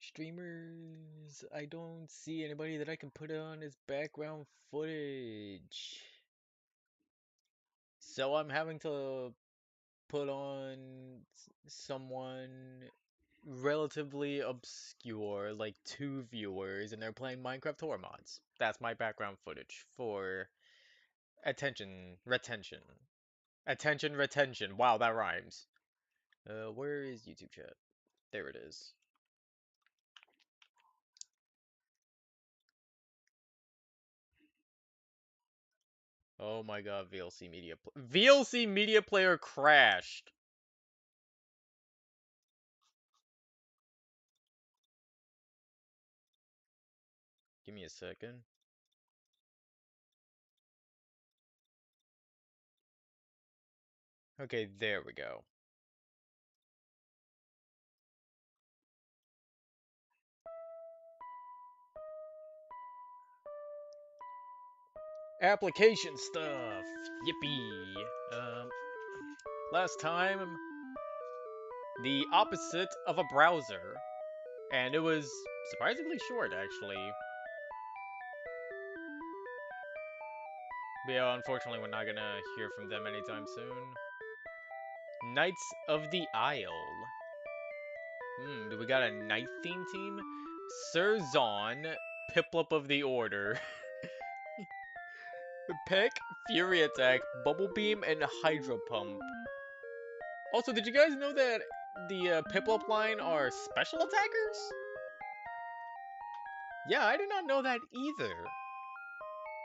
Streamers, I don't see anybody that I can put on as background footage. So I'm having to put on someone relatively obscure, like 2 viewers, and they're playing Minecraft horror mods. That's my background footage for retention. Attention, retention. Wow, that rhymes. Where is YouTube chat? There it is. Oh my god, VLC Media Player crashed. Give me a second. Okay, there we go. Application stuff. Yippee. Last time, the opposite of a browser. And it was surprisingly short, actually. But yeah, unfortunately, we're not gonna hear from them anytime soon. Knights of the Isle. Do we got a knight theme team? Sir Zon, Piplup of the Order. Peck, Fury Attack, Bubble Beam, and Hydro Pump. Also, did you guys know that the Piplup line are special attackers? Yeah, I did not know that either.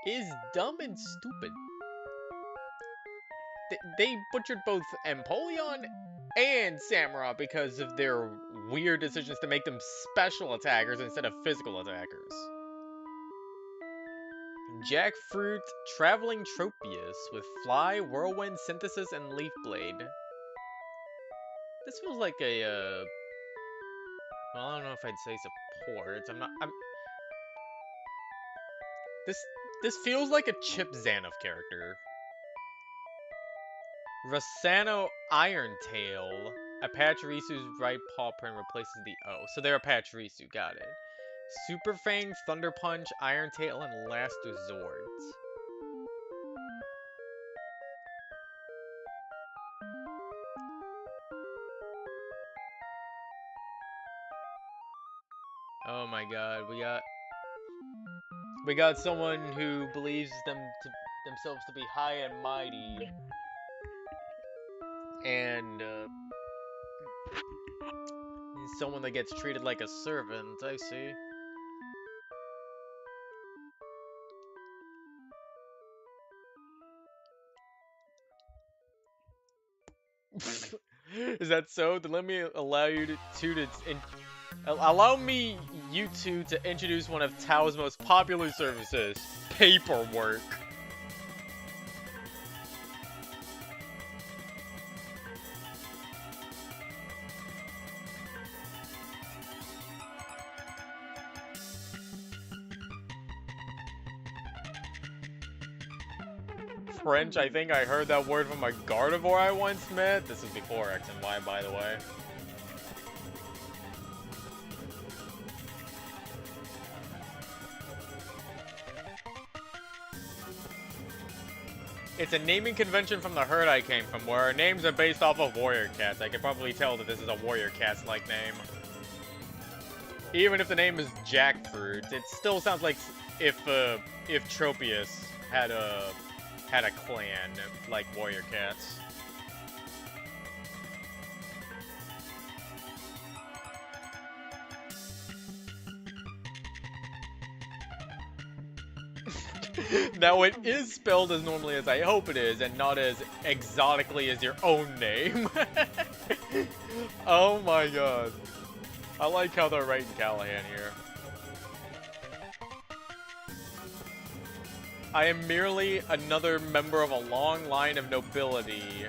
Is dumb and stupid. They butchered both Empoleon and Samurott because of their weird decisions to make them special attackers instead of physical attackers. Jackfruit, Traveling Tropius with Fly, Whirlwind, Synthesis, and Leaf Blade. This feels like a, well, I don't know if I'd say support. This feels like a Chip Zanoff character. Rossano Irontail. A Pachyrisu's right paw print replaces the O. So they're a Pachirisu, got it. Super Fang, Thunder Punch, Iron Tail, and Last Resort. Oh my god, we got someone who believes themselves to be high and mighty, and someone that gets treated like a servant. I see. Is that so? Then let me allow allow me you two to introduce one of Tao's most popular services, paperwork. French, I think I heard that word from a Gardevoir I once met. This is before X and Y, by the way. It's a naming convention from the herd I came from, where our names are based off of warrior cats. I can probably tell that this is a warrior cats-like name. Even if the name is Jackfruit, it still sounds like if Tropius had a clan like warrior cats. Now it is spelled as normally as I hope it is, and not as exotically as your own name. Oh my god. I like how they're writing Callahan here. I am merely another member of a long line of nobility.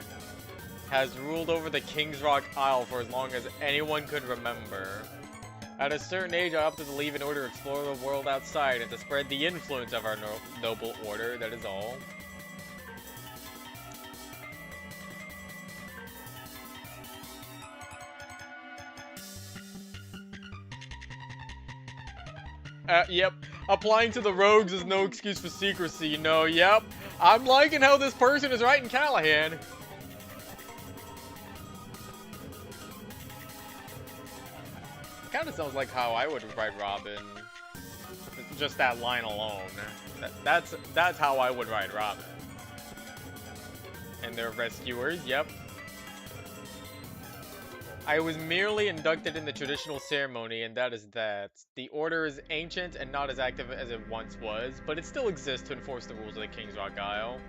Has ruled over the King's Rock Isle for as long as anyone could remember. At a certain age, I opted to leave in order to explore the world outside and to spread the influence of our noble order, that is all. Yep. Applying to the rogues is no excuse for secrecy, you know, yep. I'm liking how this person is writing Callahan. Kinda sounds like how I would write Robin. Just that line alone. That's how I would write Robin. And their rescuers, yep. I was merely inducted in the traditional ceremony, and that is that. The order is ancient and not as active as it once was, but it still exists to enforce the rules of the King's Rock Isle.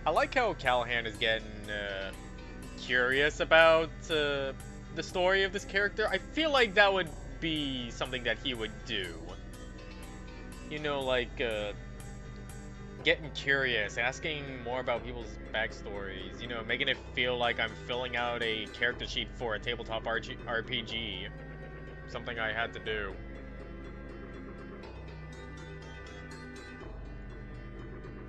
I like how Callahan is getting curious about the story of this character. I feel like that would be something that he would do. You know, like, getting curious, asking more about people's backstories, you know, making it feel like I'm filling out a character sheet for a tabletop RPG. Something I had to do.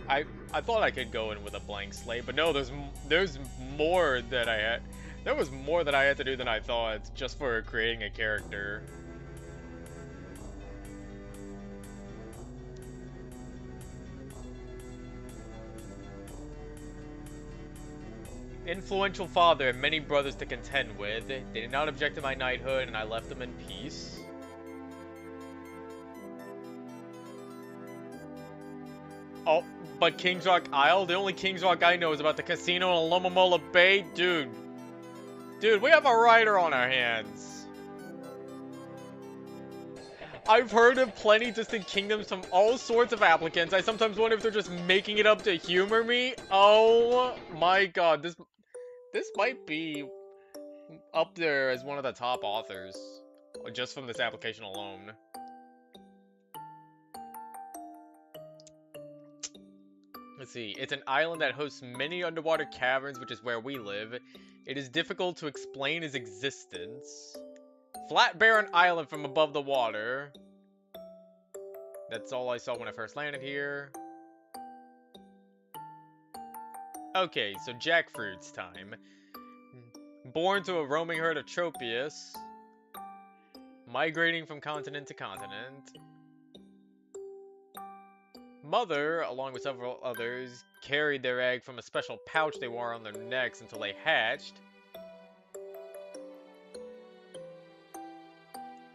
I thought I could go in with a blank slate, but no, there's more that I had. There was more that I had to do than I thought, just for creating a character. Influential father and many brothers to contend with. They did not object to my knighthood, and I left them in peace. Oh, but King's Rock Isle? The only King's Rock I know is about the casino in Lomomola Bay? Dude, we have a writer on our hands. I've heard of plenty distant kingdoms from all sorts of applicants. I sometimes wonder if they're just making it up to humor me. Oh my god, this might be up there as one of the top authors, just from this application alone. Let's see. It's an island that hosts many underwater caverns, which is where we live. It is difficult to explain its existence. Flat, barren island from above the water. That's all I saw when I first landed here. Okay, so jackfruit's time. Born to a roaming herd of Tropius. Migrating from continent to continent. Mother, along with several others, carried their egg from a special pouch they wore on their necks until they hatched.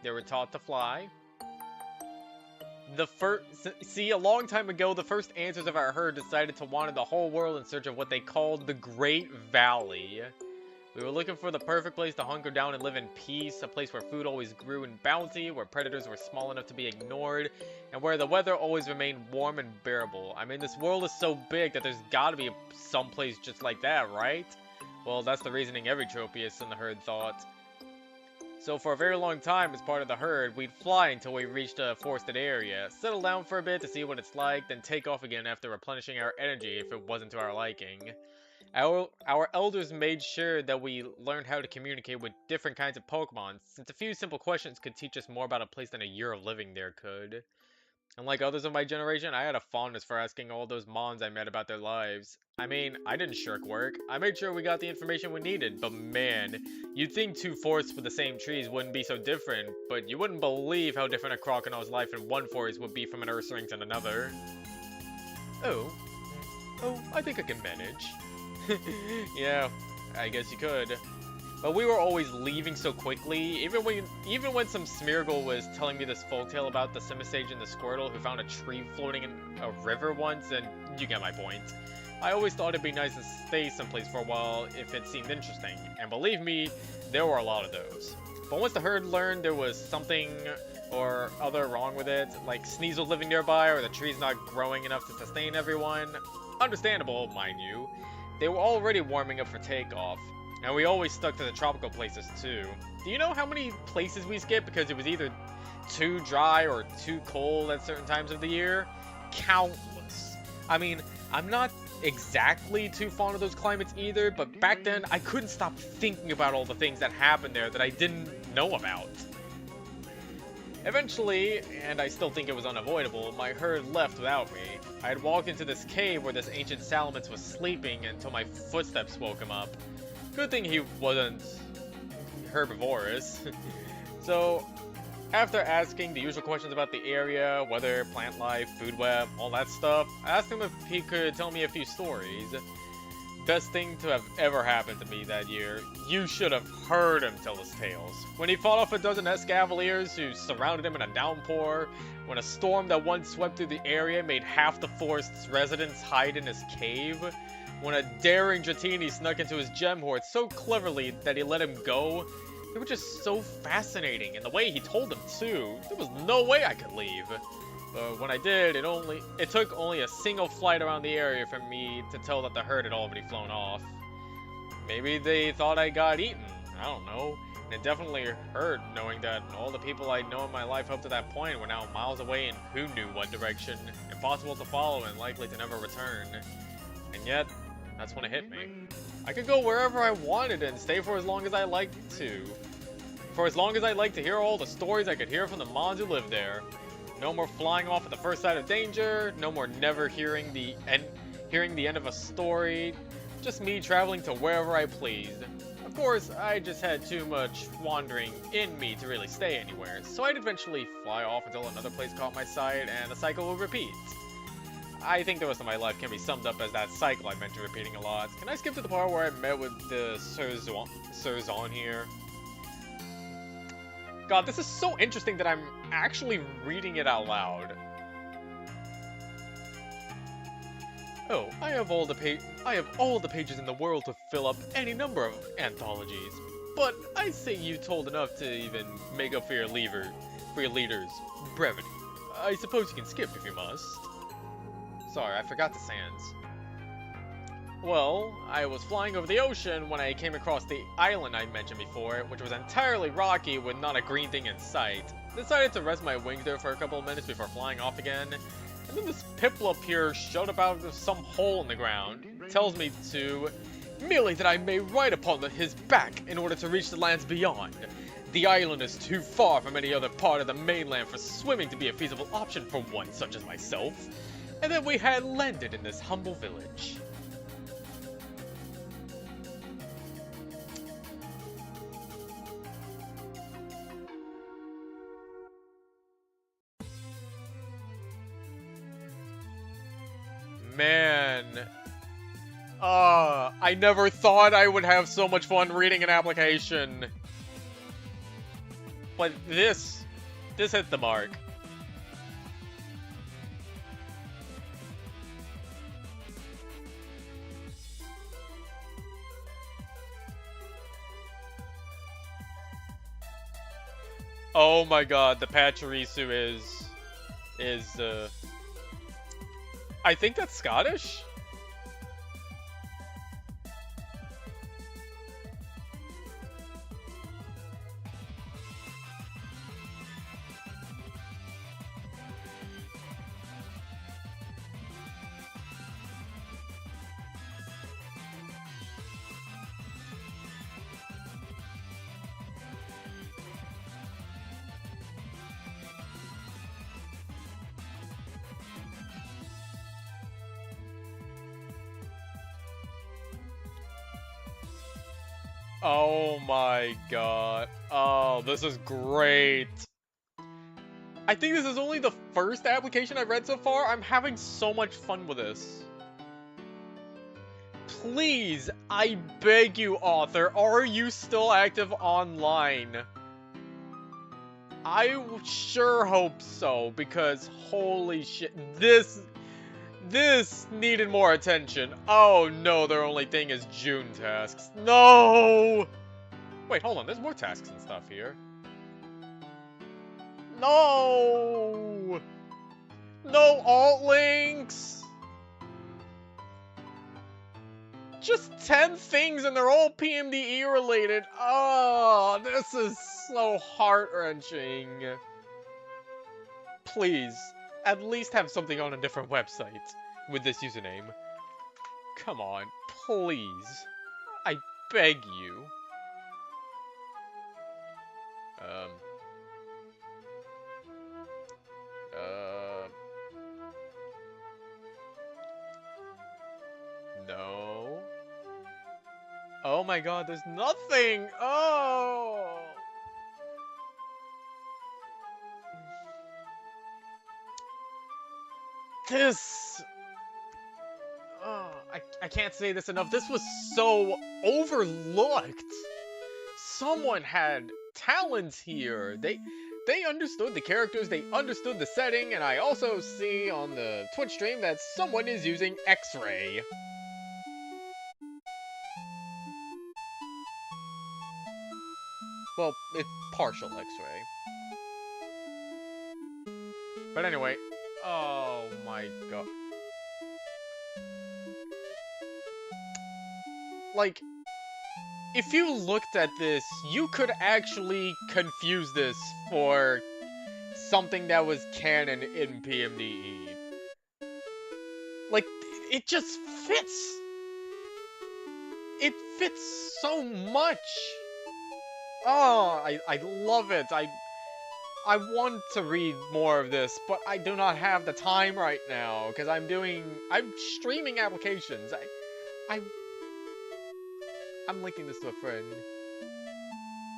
They were taught to fly. See, a long time ago, the first answers of our herd decided to wander the whole world in search of what they called the Great Valley. We were looking for the perfect place to hunker down and live in peace, a place where food always grew in bounty, where predators were small enough to be ignored, and where the weather always remained warm and bearable. I mean, this world is so big that there's gotta be some place just like that, right? Well, that's the reasoning every Tropius in the herd thought. So for a very long time, as part of the herd, we'd fly until we reached a forested area, settle down for a bit to see what it's like, then take off again after replenishing our energy if it wasn't to our liking. Our elders made sure that we learned how to communicate with different kinds of Pokemon, since a few simple questions could teach us more about a place than a year of living there could. Unlike others of my generation, I had a fondness for asking all those Mons I met about their lives. I mean, I didn't shirk work. I made sure we got the information we needed, but man, you'd think two forests with the same trees wouldn't be so different, but you wouldn't believe how different a Croconaut's life in one forest would be from an Ursaring's in another. Oh, I think I can manage. Yeah, I guess you could. But we were always leaving so quickly, even when some Smeargle was telling me this folktale about the Simisage and the Squirtle who found a tree floating in a river once, and you get my point. I always thought it'd be nice to stay someplace for a while if it seemed interesting, and believe me, there were a lot of those. But once the herd learned there was something or other wrong with it, like Sneasel living nearby or the trees not growing enough to sustain everyone, understandable, mind you, they were already warming up for takeoff, and we always stuck to the tropical places too. Do you know how many places we skipped because it was either too dry or too cold at certain times of the year? Countless. I mean, I'm not exactly too fond of those climates either, but back then I couldn't stop thinking about all the things that happened there that I didn't know about. Eventually, and I still think it was unavoidable, my herd left without me. I had walked into this cave where this ancient Salamence was sleeping until my footsteps woke him up. Good thing he wasn't herbivorous. So, after asking the usual questions about the area, weather, plant life, food web, all that stuff, I asked him if he could tell me a few stories. Best thing to have ever happened to me that year. You should have heard him tell his tales. When he fought off a dozen Escavaliers who surrounded him in a downpour, when a storm that once swept through the area made half the forest's residents hide in his cave, when a daring Dratini snuck into his gem hoard so cleverly that he let him go, they were just so fascinating, and the way he told them too, there was no way I could leave. But when I did, it took only a single flight around the area for me to tell that the herd had already flown off. Maybe they thought I got eaten, I don't know. And it definitely hurt knowing that all the people I'd known in my life up to that point were now miles away in who knew what direction, impossible to follow and likely to never return. And yet, that's when it hit me. I could go wherever I wanted and stay for as long as I liked to. For as long as I liked to hear all the stories I could hear from the Mons who lived there. No more flying off at the first sign of danger, no more never hearing the end of a story, just me traveling to wherever I pleased. Of course, I just had too much wandering in me to really stay anywhere, so I'd eventually fly off until another place caught my sight and the cycle would repeat. I think the rest of my life can be summed up as that cycle I mentioned repeating a lot. Can I skip to the part where I met with the Surzon here? God, this is so interesting that I'm actually reading it out loud. Oh, I have all the pages in the world to fill up any number of anthologies. But I say you told enough to even make up for your leader's brevity. I suppose you can skip if you must. Sorry, I forgot the sands. Well, I was flying over the ocean when I came across the island I mentioned before, which was entirely rocky with not a green thing in sight. Decided to rest my wings there for a couple of minutes before flying off again. And then this Piplup here showed up out of some hole in the ground. Tells me to merely that I may ride upon his back in order to reach the lands beyond. The island is too far from any other part of the mainland for swimming to be a feasible option for one such as myself. And then we had landed in this humble village. Man. I never thought I would have so much fun reading an application. But this hit the mark. Oh my god, the Pachirisu is I think that's Scottish? Oh my god. Oh, this is great. I think this is only the first application I've read so far. I'm having so much fun with this. Please, I beg you, author, are you still active online? I sure hope so, because holy shit, this needed more attention. Oh no, their only thing is June tasks. No! Wait, hold on, there's more tasks and stuff here. No! No alt links! Just 10 things and they're all PMDE related. Oh, this is so heart-wrenching. Please, at least have something on a different website with this username. Come on, please. I beg you. No. Oh my god, there's nothing! Oh! This... I can't say this enough. This was so overlooked. Someone had talents here. They understood the characters, they understood the setting, and I also see on the Twitch stream that someone is using X-Ray. Well, it's partial X-Ray. But anyway, oh my god. Like, if you looked at this, you could actually confuse this for something that was canon in PMDE. Like, it just fits. It fits so much. Oh, I love it. I want to read more of this, but I do not have the time right now because I'm streaming applications. I'm linking this to a friend.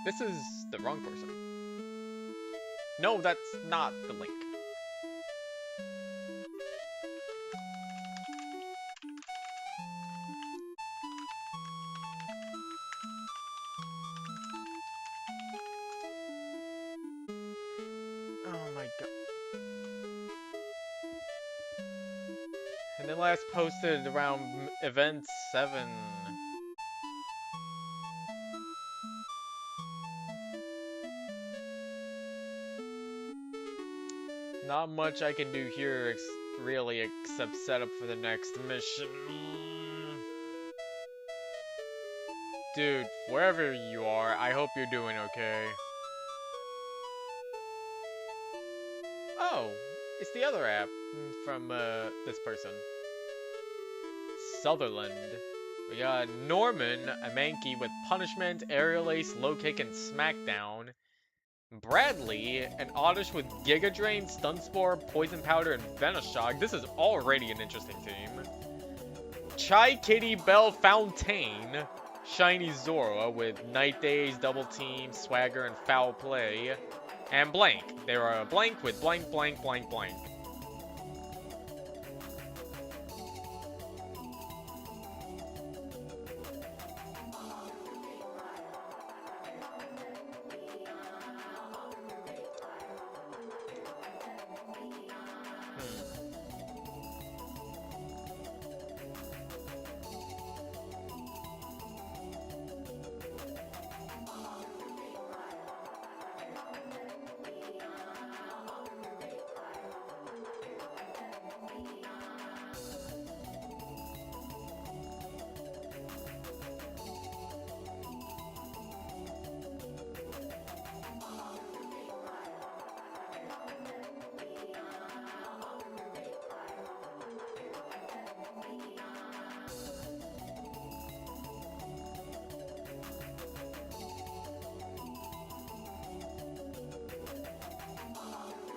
This is the wrong person. No, that's not the link. Oh my god. And then last posted around event 7. Not much I can do here, really, except set up for the next mission. Dude, wherever you are, I hope you're doing okay. Oh, it's the other app from this person. Sutherland. We got Norman, a Mankey with Punishment, Aerial Ace, Low Kick, and Smackdown. Bradley, an Oddish with Giga Drain, Stun Spore, Poison Powder, and Venoshock. This is already an interesting team. Chai Kitty Belle Fontaine, Shiny Zora with Night Days, Double Team, Swagger, and Foul Play. And Blank. There are a Blank with Blank, Blank, Blank, Blank.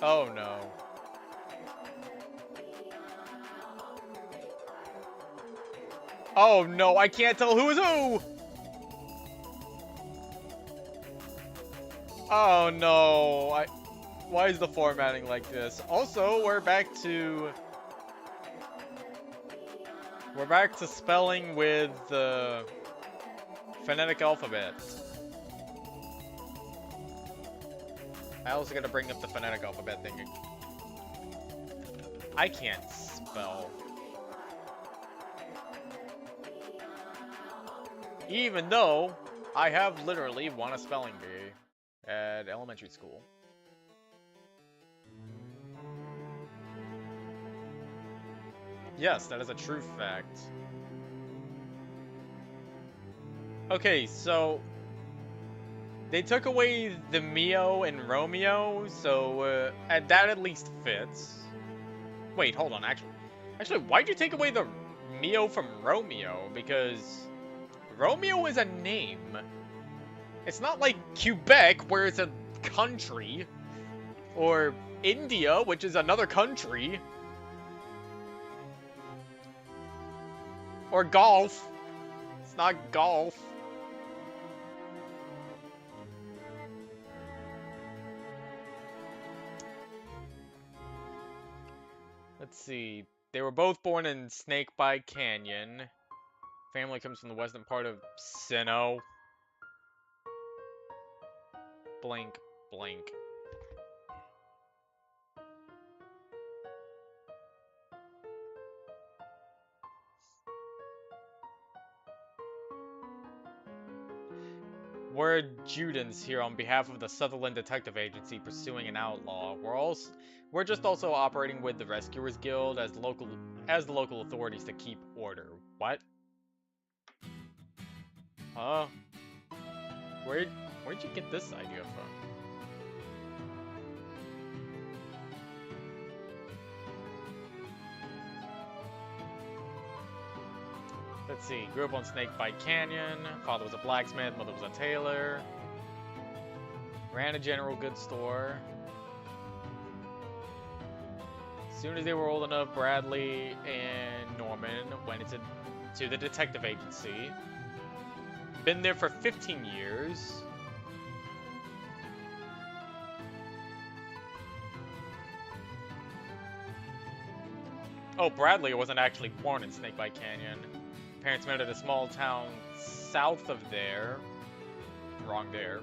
Oh no. Oh no, I can't tell who is who! Oh no, why is the formatting like this? Also, we're back to spelling with the phonetic alphabet. I also gotta bring up the phonetic alphabet thing. I can't spell. Even though I have literally won a spelling bee at elementary school. Yes, that is a true fact. Okay, so they took away the Mio and Romeo, so that at least fits. Wait, hold on. Actually, why'd you take away the Mio from Romeo? Because Romeo is a name. It's not like Quebec, where it's a country, or India, which is another country, or golf. It's not golf. Let's see. They were both born in Snakebite Canyon. Family comes from the western part of Sinnoh. Blink, blink. We're Judans here on behalf of the Sutherland Detective Agency pursuing an outlaw. We're just also operating with the Rescuers Guild as the local authorities to keep order. What? Where'd you get this idea from? Let's see, grew up on Snakebite Canyon. Father was a blacksmith, mother was a tailor. Ran a general goods store. As soon as they were old enough, Bradley and Norman went to the detective agency. Been there for 15 years. Oh, Bradley wasn't actually born in Snakebite Canyon. Parents met at a small town south of there. Wrong there.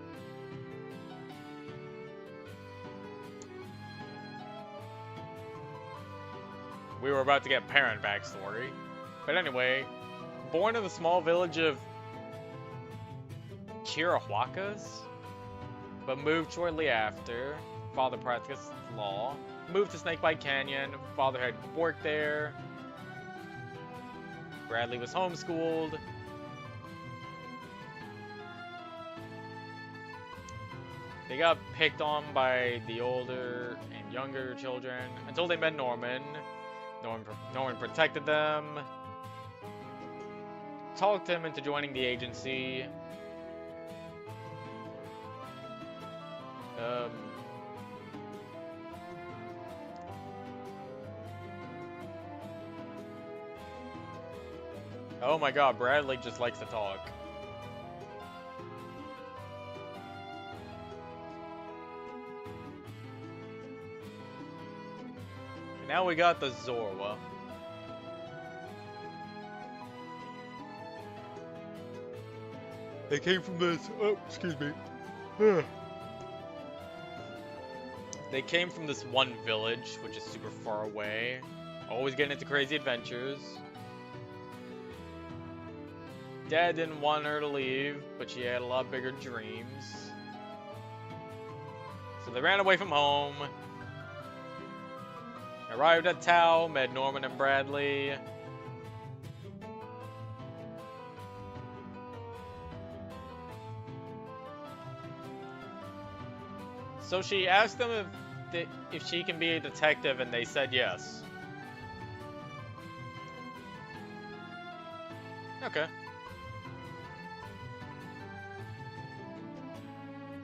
We were about to get parent backstory. But anyway, born in the small village of Chirihuacas, but moved shortly after. Father practiced law. Moved to Snakebite Canyon. Father had worked there. Bradley was homeschooled. They got picked on by the older and younger children until they met Norman. Norman protected them. Talked him into joining the agency. Oh my god, Bradley just likes to talk. And now we got the Zorwa. They came from this... Oh, excuse me. They came from this one village, which is super far away. Always getting into crazy adventures. Dad didn't want her to leave, but she had a lot bigger dreams. So they ran away from home. Arrived at Tao, met Norman and Bradley. So she asked them if she can be a detective, and they said yes. Okay.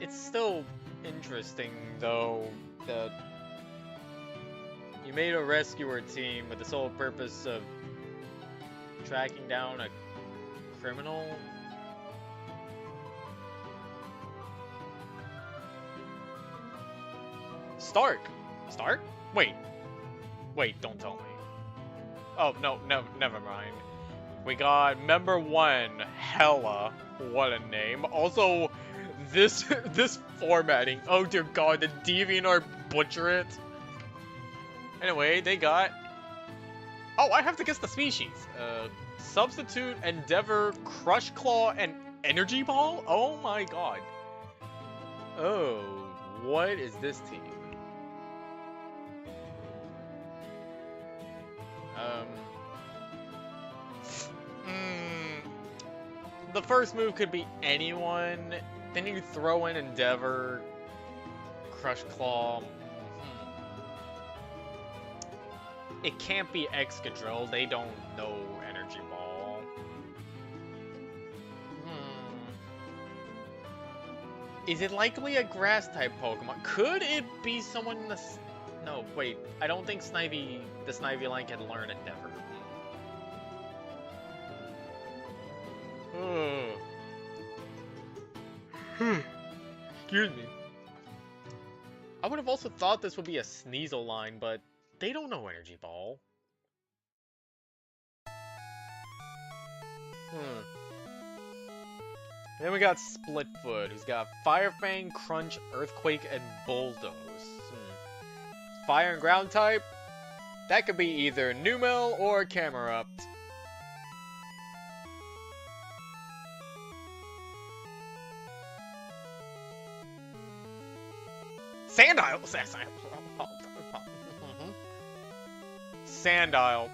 It's still interesting, though, that you made a rescuer team with the sole purpose of tracking down a criminal. Stark? Wait, don't tell me. Oh, no, never mind. We got member 1, Hella. What a name. Also, this formatting. Oh dear god, the DeviantArt butcher it. Anyway, they got... Oh, I have to guess the species. Substitute, Endeavor, Crush Claw, and Energy Ball? Oh my god. Oh, what is this team? The first move could be anyone. Then you throw in Endeavor, Crush Claw. It can't be Excadrill. They don't know Energy Ball. Is it likely a Grass-type Pokemon? Could it be someone in the... No, wait. I don't think the Snivy can learn Endeavor. Excuse me. I would have also thought this would be a Sneasel line, but They don't know Energy Ball. Then we got Splitfoot, who's got Fire Fang, Crunch, Earthquake, and Bulldoze. Fire and Ground type? That could be either Numel or Camerupt. Sandile! Sandile.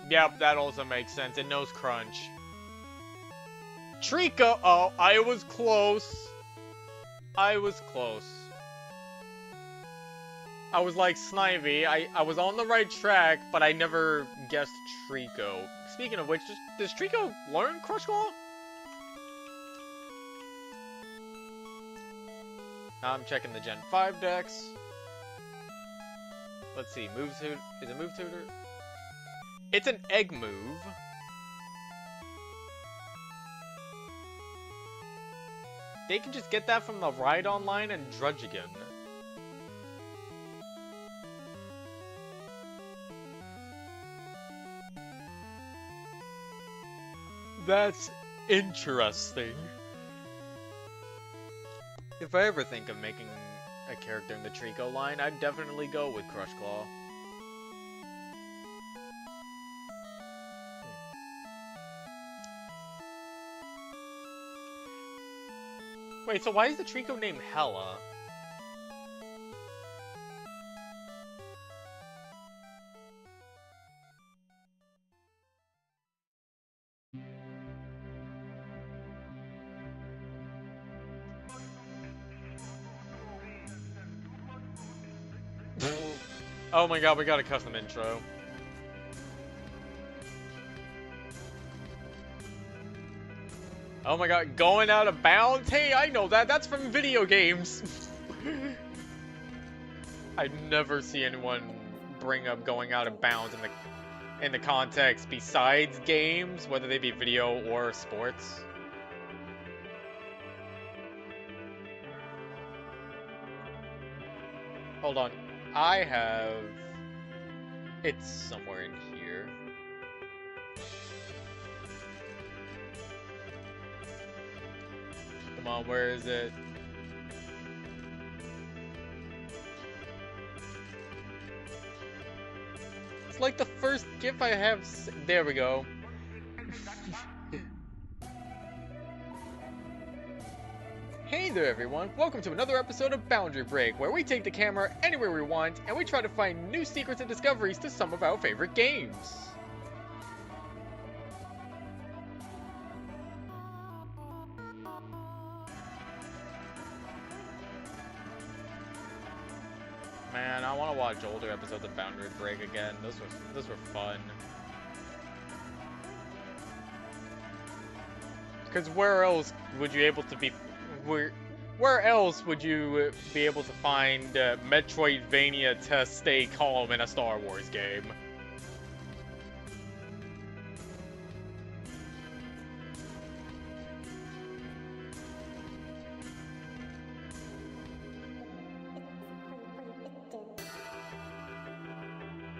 Yep, that also makes sense. It knows Crunch. Trico! Oh, I was close. I was close. I was like Snivy. I was on the right track, but I never guessed Trico. Speaking of which, does Trico learn Crush Claw? I'm checking the Gen 5 decks. Let's see, Move Tutor. Is it Move Tutor? It's an Egg Move. They can just get that from the Ride Online and Drudge again. That's interesting. If I ever think of making a character in the Trico line, I'd definitely go with Crush Claw. Wait, so why is the Trico named Hella? Oh my god, we got a custom intro. Oh my god, going out of bounds? Hey, I know that. That's from video games. I never see anyone bring up going out of bounds in the context besides games, whether they be video or sports. Hold on. I have... It's somewhere in here. Come on, where is it? It's like the first GIF I have. There we go. Hey there everyone, welcome to another episode of Boundary Break, where we take the camera anywhere we want, and we try to find new secrets and discoveries to some of our favorite games. Man, I want to watch older episodes of Boundary Break again. Those were fun. Because where else would you be able to find Metroidvania to stay calm in a Star Wars game?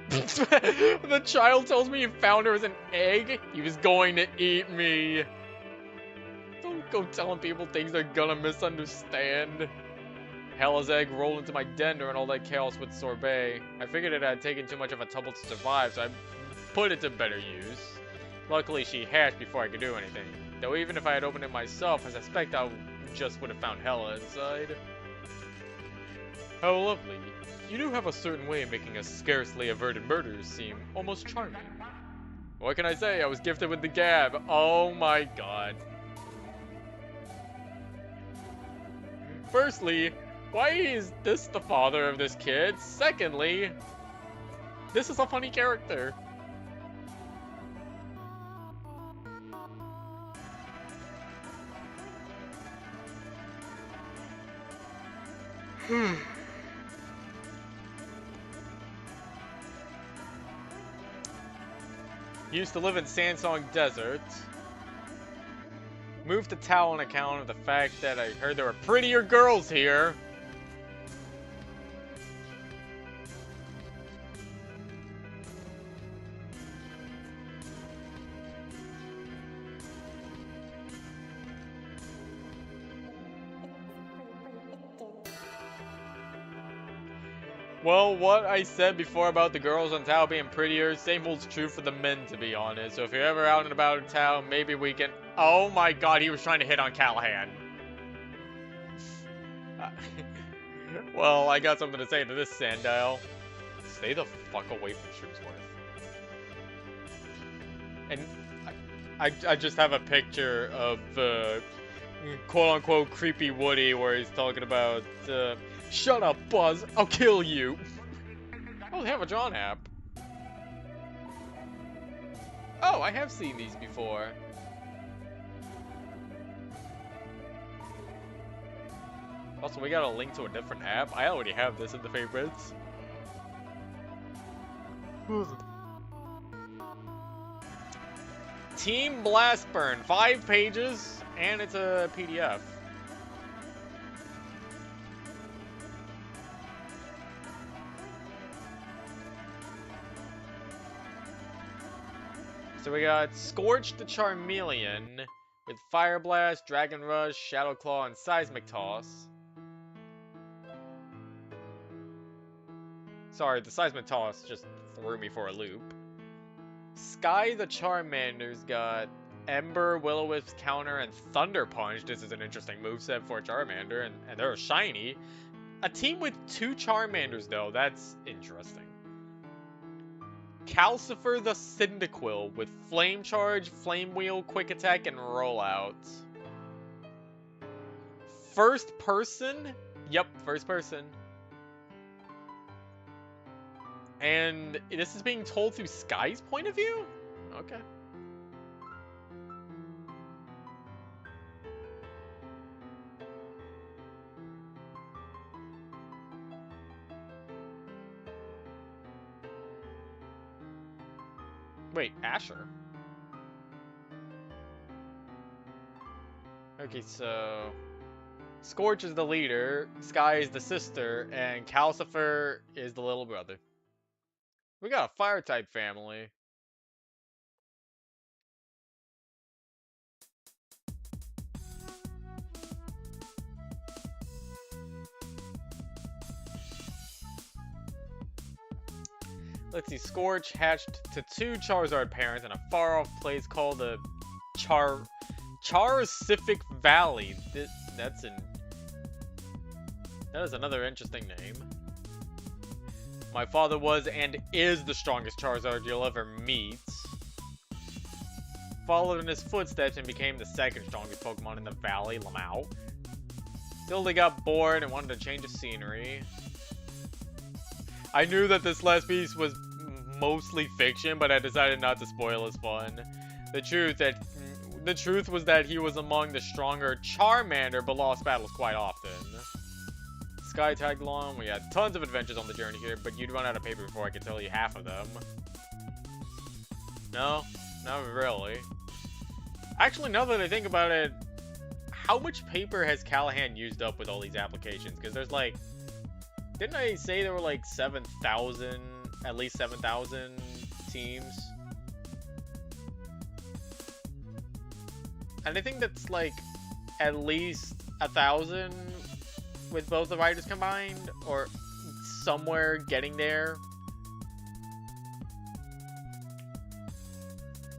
The child tells me you found her as an egg? He was going to eat me. Don't go telling people things they're gonna misunderstand. Hella's egg rolled into my den during all that chaos with Sorbet. I figured it had taken too much of a tumble to survive, so I put it to better use. Luckily, she hatched before I could do anything. Though even if I had opened it myself, I suspect I just would have found Hella inside. How lovely. You do have a certain way of making a scarcely averted murder seem almost charming. What can I say? I was gifted with the gab. Oh my god. Firstly, why is this the father of this kid? Secondly, this is a funny character. Used to live in Sansong Desert. Moved to Tao on account of the fact that I heard there were prettier girls here. Well, what I said before about the girls on Tao being prettier, same holds true for the men, to be honest. So if you're ever out and about in town, maybe we can... Oh my god, he was trying to hit on Callahan. Well, I got something to say to this Sandile. Stay the fuck away from Shrimsworth. And I just have a picture of quote-unquote creepy Woody where he's talking about, shut up, Buzz, I'll kill you. Oh, they have a John app. Oh, I have seen these before. Also, we got a link to a different app. I already have this in the favorites. Team Blastburn, 5 pages, and it's a PDF. So we got Scorch the Charmeleon with Fire Blast, Dragon Rush, Shadow Claw, and Seismic Toss. Sorry, the Seismic Toss just threw me for a loop. Sky the Charmander's got Ember, Will-O-Wisp Counter, and Thunder Punch. This is an interesting moveset for a Charmander, and they're shiny. A team with 2 Charmanders, though, that's interesting. Calcifer the Cyndaquil with Flame Charge, Flame Wheel, Quick Attack, and Rollout. First person? Yep, first person. And this is being told through Sky's point of view? Okay. Wait, Asher? Okay, so... Scorch is the leader, Sky is the sister, and Calcifer is the little brother. We got a Fire-type family. Let's see, Scorch hatched to 2 Charizard parents in a far-off place called the Charcific Valley. That is another interesting name. My father was and is the strongest Charizard you'll ever meet. Followed in his footsteps and became the 2nd strongest Pokemon in the valley, Lamau. Still, they got bored and wanted to change the scenery. I knew that this last piece was mostly fiction, but I decided not to spoil his fun. The truth was that he was among the stronger Charmander, but lost battles quite often. Sky tagged along. We had tons of adventures on the journey here, but you'd run out of paper before I could tell you half of them. No, not really. Actually, now that I think about it, how much paper has Callahan used up with all these applications? Because there's like... Didn't I say there were like 7,000, at least 7,000 teams? And I think that's like at least 1,000 with both the writers combined, or somewhere getting there.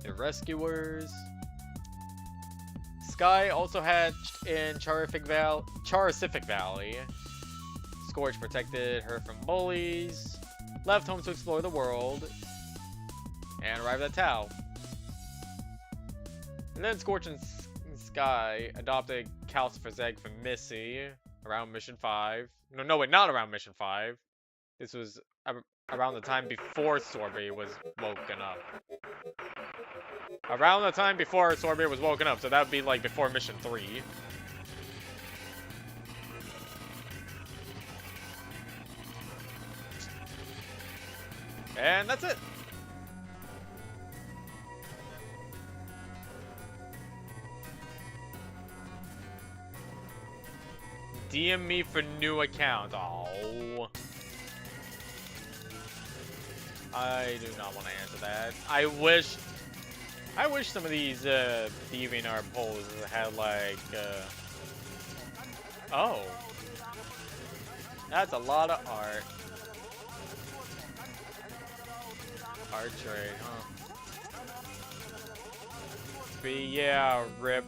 The Rescuers. Sky also hatched in Charcific Valley. Scorch protected her from bullies, left home to explore the world, and arrived at Tao. And then Scorch and Sky adopted Calcifer's egg from Missy around Mission 5. No, wait, not around Mission 5. This was around the time before Sorbet was woken up. Around the time before Sorbet was woken up, so that would be like before Mission 3. And that's it. DM me for new account. Oh. I do not want to answer that. I wish some of these DeviantArt polls had like oh. That's a lot of art. Card trade, huh? But yeah, rip.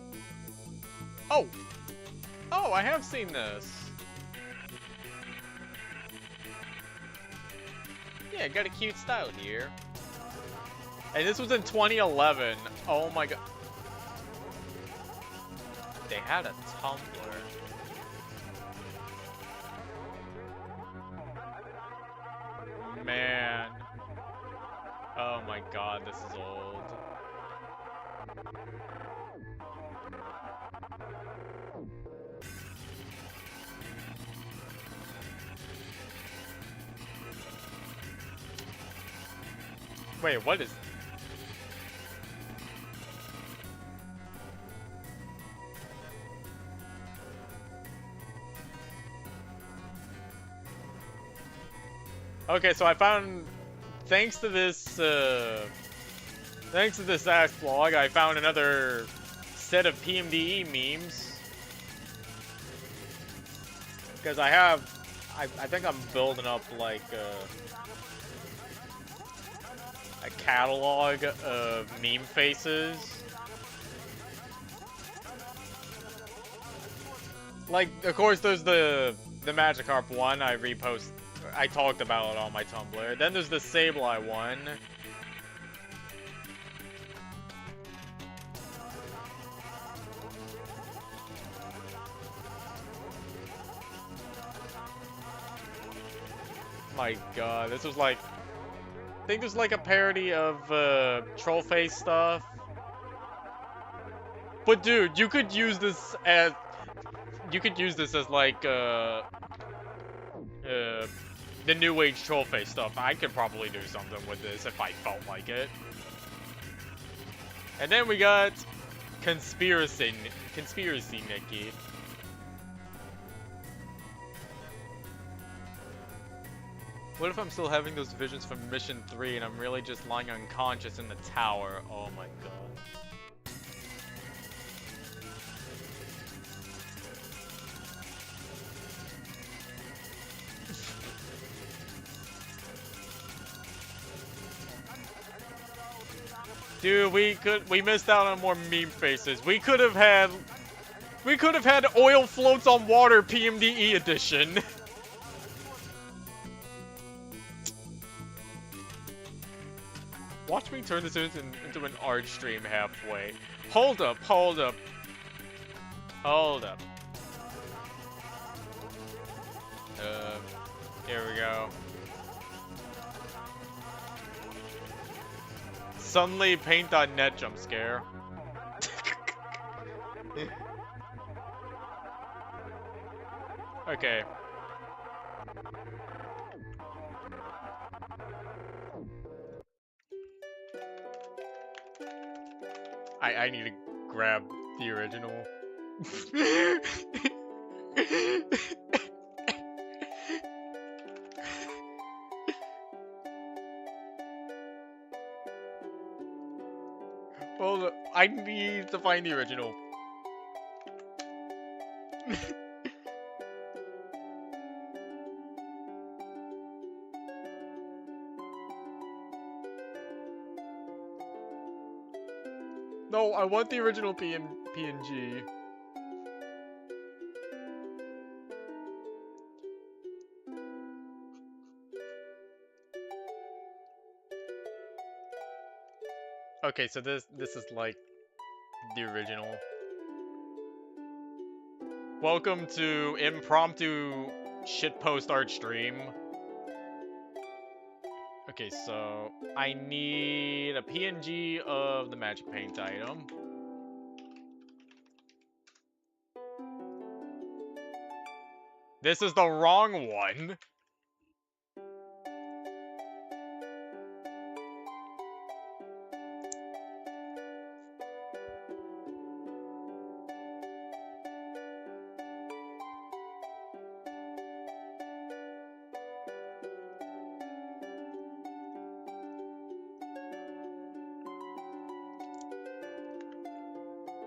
Oh! Oh, I have seen this. Yeah, got a cute style here. And this was in 2011. Oh my god. They had a Tumblr. Man. Oh my god, this is old. Wait, what is... Okay, so I found... Thanks to this Ash blog, I found another set of PMDE memes. Because I think I'm building up, like, a catalog of meme faces. Like, of course, there's the Magikarp one I talked about it on my Tumblr. Then there's the Sableye one. My god, this was like... I think this was like a parody of Trollface stuff. But dude, you could use this as... like, the New Age Trollface stuff. I could probably do something with this if I felt like it. And then we got Conspiracy Nikki. What if I'm still having those visions from Mission 3 and I'm really just lying unconscious in the tower? Oh my god. Dude, we missed out on more meme faces. We could have had oil floats on water PMDE edition. Watch me turn this into an art stream halfway. Hold up. Here we go. Suddenly paint.net jump scare. Okay. I need to grab the original. Hold up. I need to find the original. No, I want the original PNG. Okay, so this is like the original. Welcome to impromptu shitpost art stream. Okay, so I need a PNG of the magic paint item. This is the wrong one.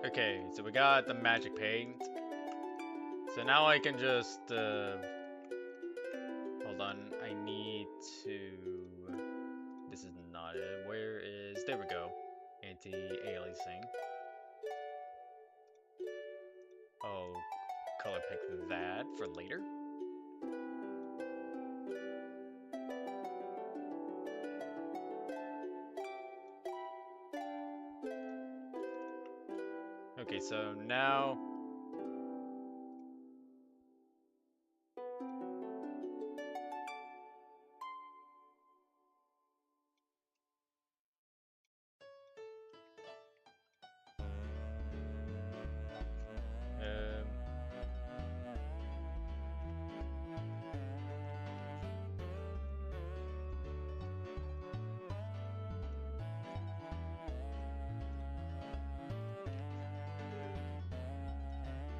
Okay, so we got the magic paint. So now I can just, hold on, I need to... This is not it. anti-aliasing. Oh, color pick that for later. Okay, so now...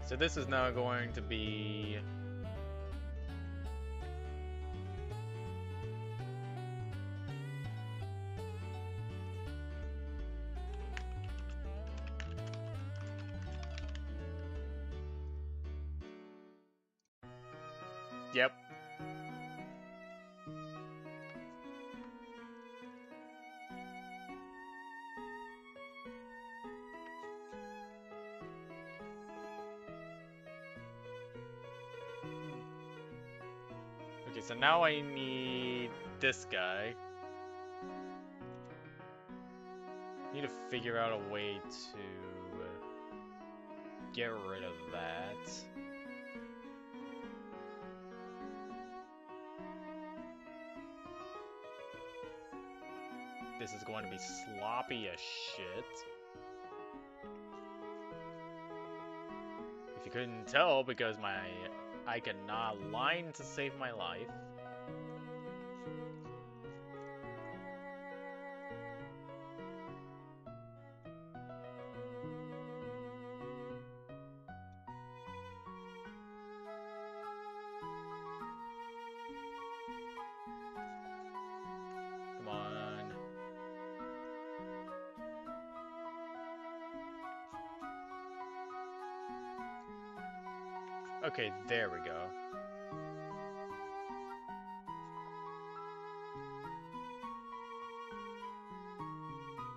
So this is now going to be... Yep. Okay, so now I need this guy. Need to figure out a way to get rid of that. This is going to be sloppy as shit. If you couldn't tell, because I cannot line to save my life. Come on. Okay, there we go.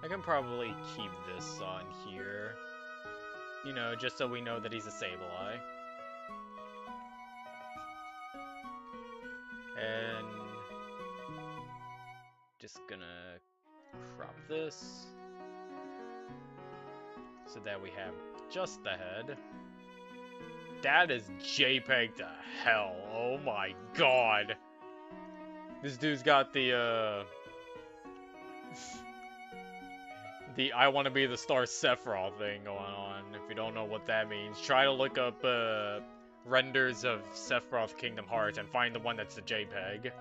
I can probably keep this on here. You know, just so we know that he's a Sableye. And... just gonna crop this. So that we have just the head. That is JPEG to hell. Oh my god. This dude's got the the I want to be the star Sephiroth thing going on. If you don't know what that means, try to look up renders of Sephiroth Kingdom Hearts and find the one that's the JPEG.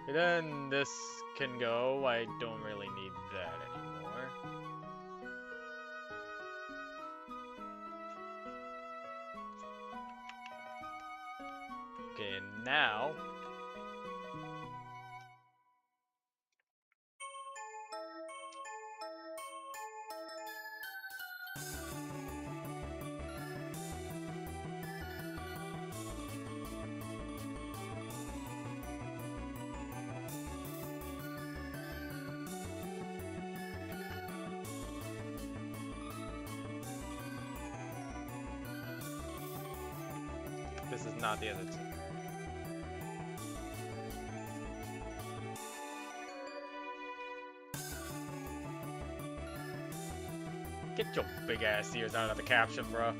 And then this can go. I don't really need that anymore. Okay, and now... this is not the other two. Get your big ass ears out of the caption, bro.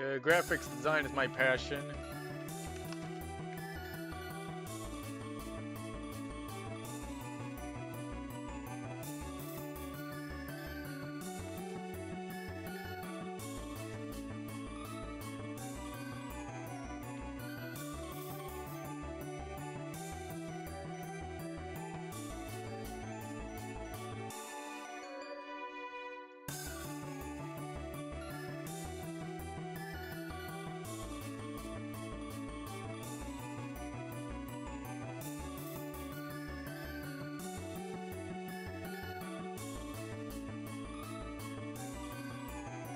Graphics design is my passion.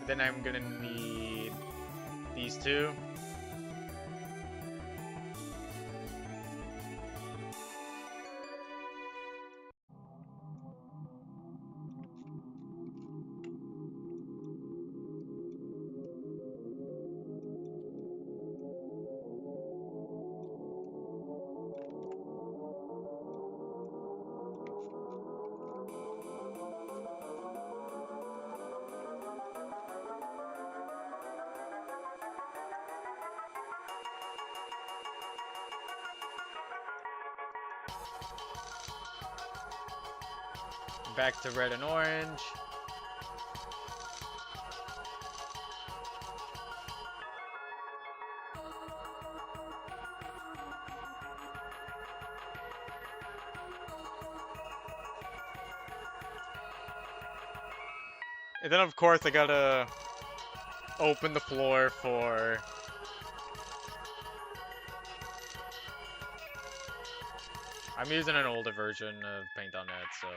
Then I'm gonna need these two. Back to red and orange. And then of course I gotta open the floor for I'm using an older version of Paint.net, so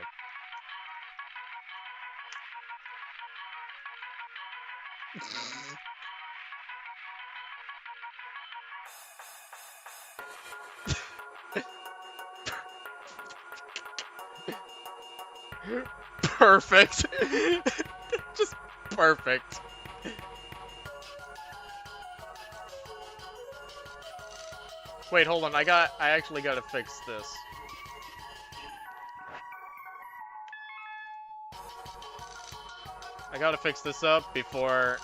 perfect. Just perfect. Wait, hold on. I actually gotta fix this. I gotta fix this up before...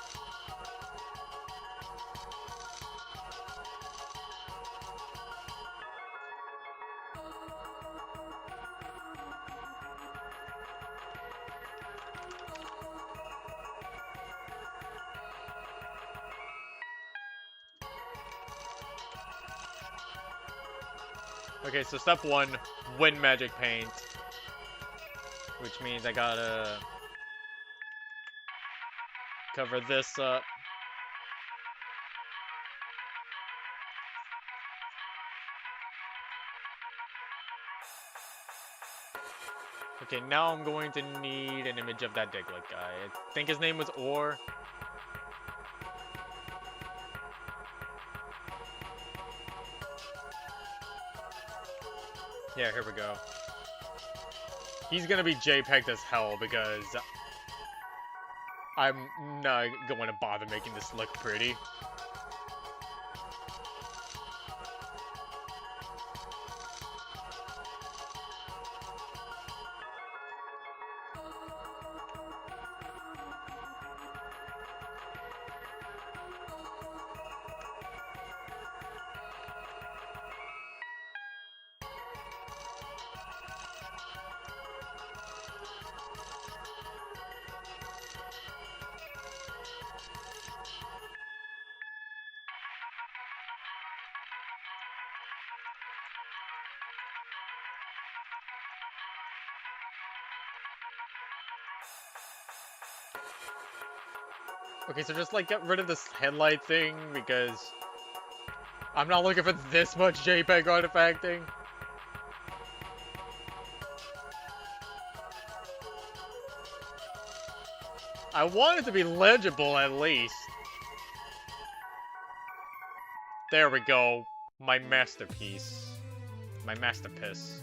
Okay, so step one, wind magic paint. Which means I gotta cover this up. Okay, now I'm going to need an image of that Diglett guy. I think his name was Orr. Yeah, here we go. He's gonna be JPEG'd as hell because I'm not going to bother making this look pretty. Okay, so just like get rid of this headlight thing because I'm not looking for this much JPEG artifacting. I want it to be legible at least. There we go. My masterpiece. My masterpiece.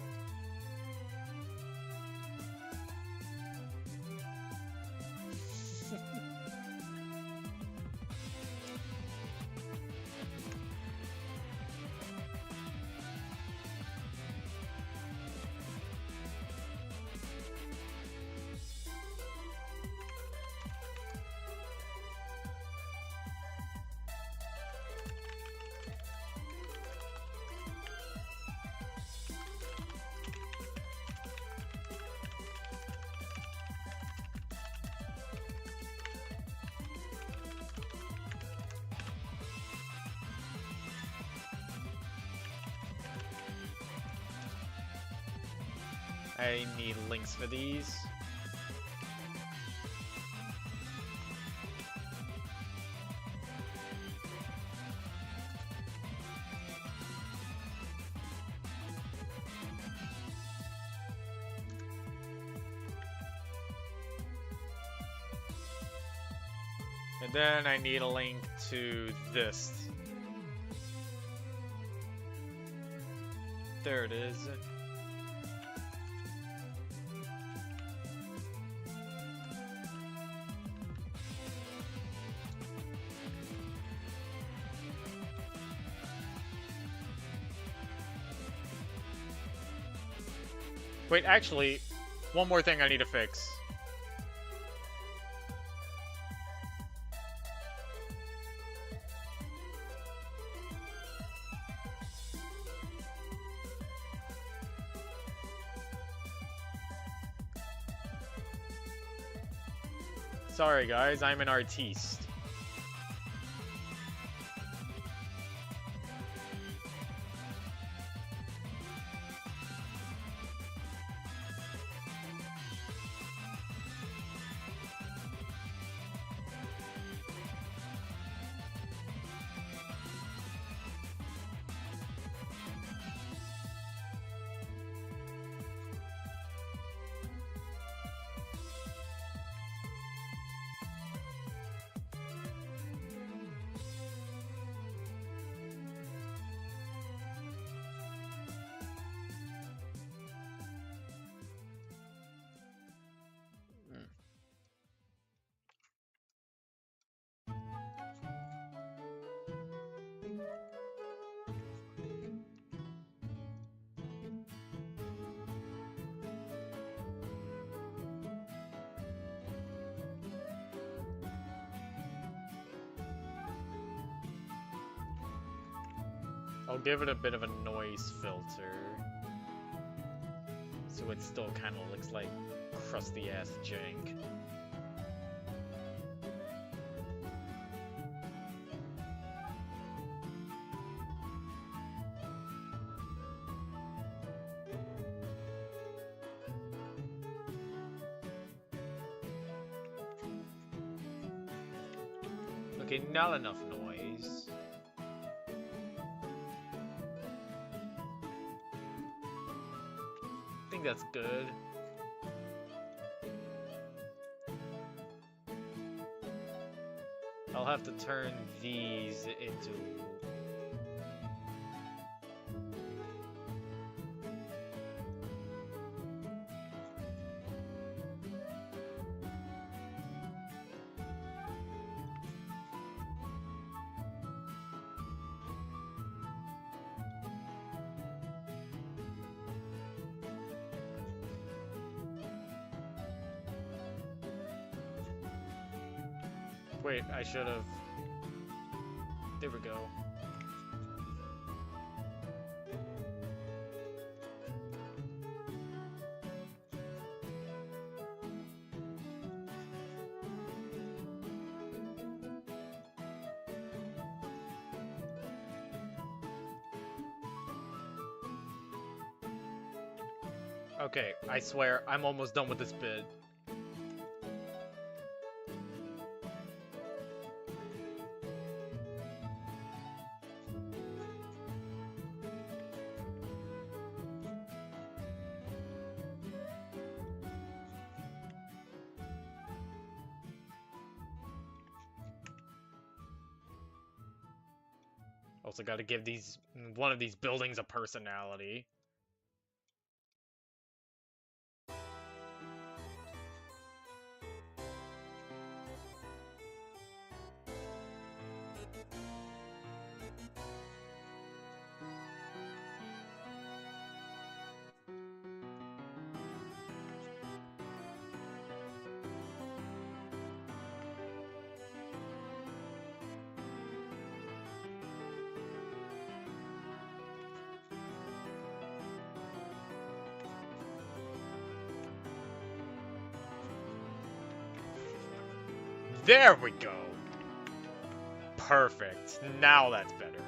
I need links for these. And then I need a link to this. There it is. Wait, actually, one more thing I need to fix. Sorry guys, I'm an artiste. I'll give it a bit of a noise filter, so it still kind of looks like crusty ass jank. Okay, not enough noise. I think that's good. I'll have to turn these into... Wait, I should have... There we go. Okay, I swear, I'm almost done with this bit. Also got to give one of these buildings a personality. There we go. Perfect. Now that's better.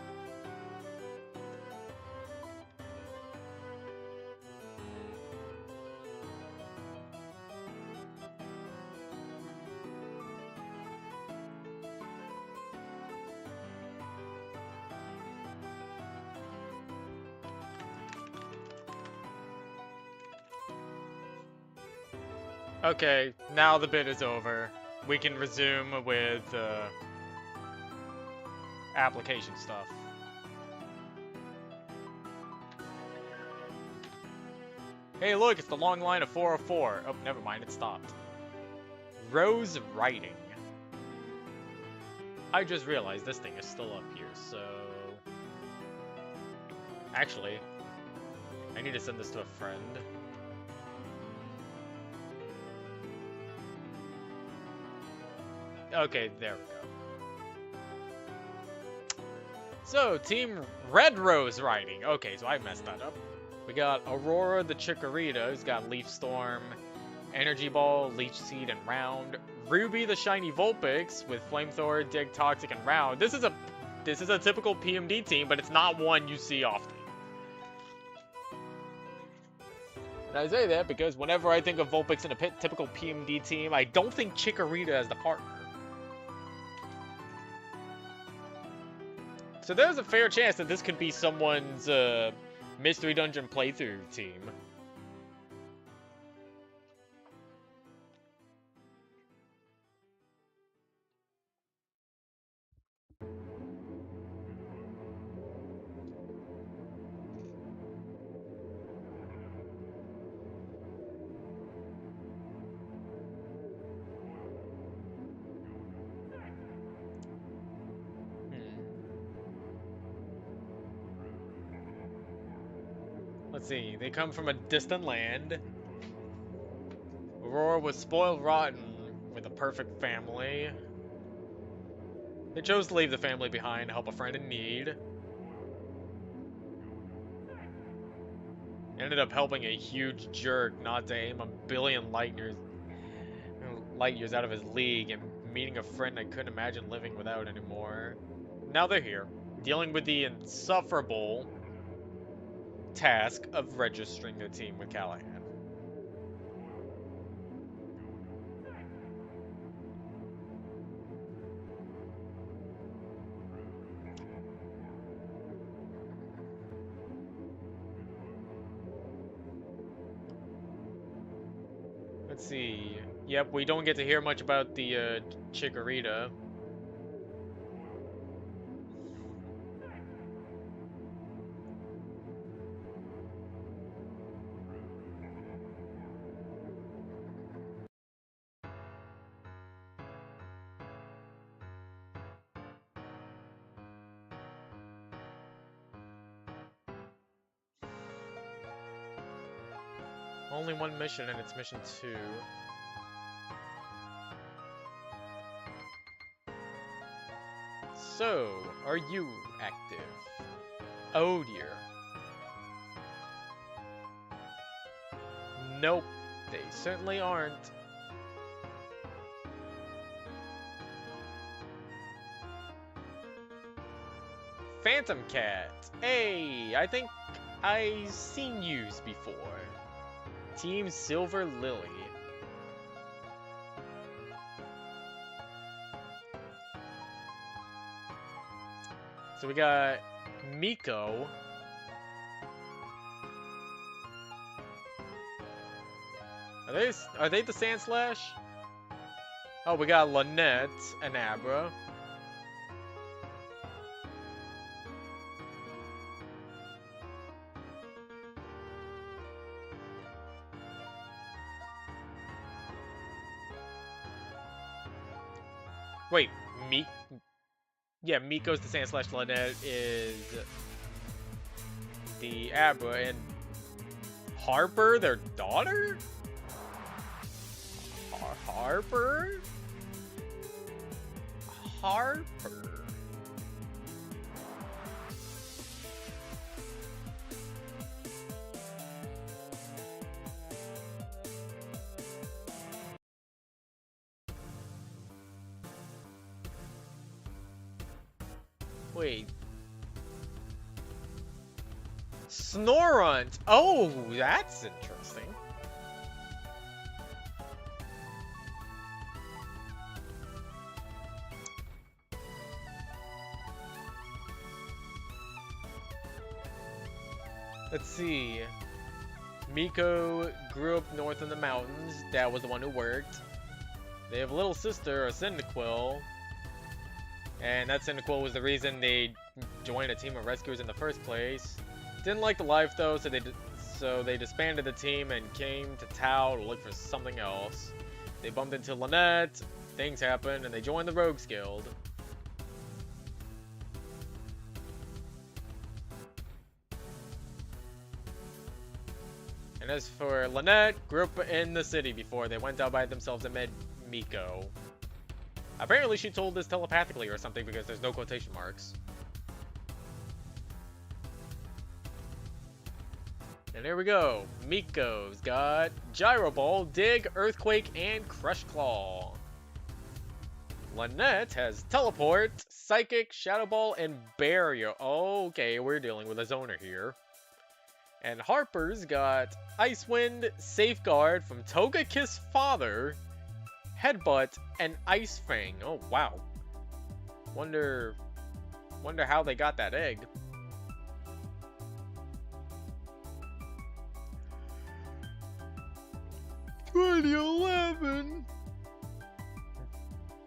Okay, now the bit is over. We can resume with application stuff. Hey, look, it's the long line of 404. Oh, never mind, it stopped. Rose writing. I just realized this thing is still up here, so... Actually, I need to send this to a friend. Okay, there we go. So, Team Red Rose writing. Okay, so I messed that up. We got Aurora the Chikorita, who's got Leaf Storm, Energy Ball, Leech Seed, and Round. Ruby the Shiny Vulpix with Flamethrower, Dig, Toxic, and Round. This is a typical PMD team, but it's not one you see often. And I say that because whenever I think of Vulpix in a typical PMD team, I don't think Chikorita as the partner. So there's a fair chance that this could be someone's Mystery Dungeon playthrough team. Let's see, they come from a distant land. Aurora was spoiled rotten with a perfect family. They chose to leave the family behind to help a friend in need. Ended up helping a huge jerk not to aim a billion light years out of his league and meeting a friend I couldn't imagine living without anymore. Now they're here, dealing with the insufferable task of registering their team with Callahan. Let's see. Yep, we don't get to hear much about the Chikorita. Only one mission, and it's mission 2. So, are you active? Oh dear. Nope, they certainly aren't. Phantom Cat. Hey, I think I've seen yous before. Team Silver Lily. So we got Miko. Are they the Sandslash? Oh, we got Lynette and Abra. Wait, yeah, Miko's the Sandslash, Lynette is the Abra, and Harper, their daughter? Harper? Wait. Snorunt! Oh, that's interesting. Let's see. Miko grew up north in the mountains. Dad was the one who worked. They have a little sister, a Cyndaquil. And that Cyndaquil was the reason they joined a team of rescuers in the first place. Didn't like the life though, so they disbanded the team and came to Tau to look for something else. They bumped into Lynette, things happened, and they joined the Rogues Guild. And as for Lynette, grew up in the city before they went out by themselves and met Miko. Apparently she told this telepathically or something because there's no quotation marks. And there we go. Miko's got Gyro Ball, Dig, Earthquake, and Crush Claw. Lynette has Teleport, Psychic, Shadow Ball, and Barrier. Oh, okay, we're dealing with a zoner here. And Harper's got Ice Wind, Safeguard from Togekiss' father, Headbutt, and Ice Fang. Oh, wow. Wonder how they got that egg. '11.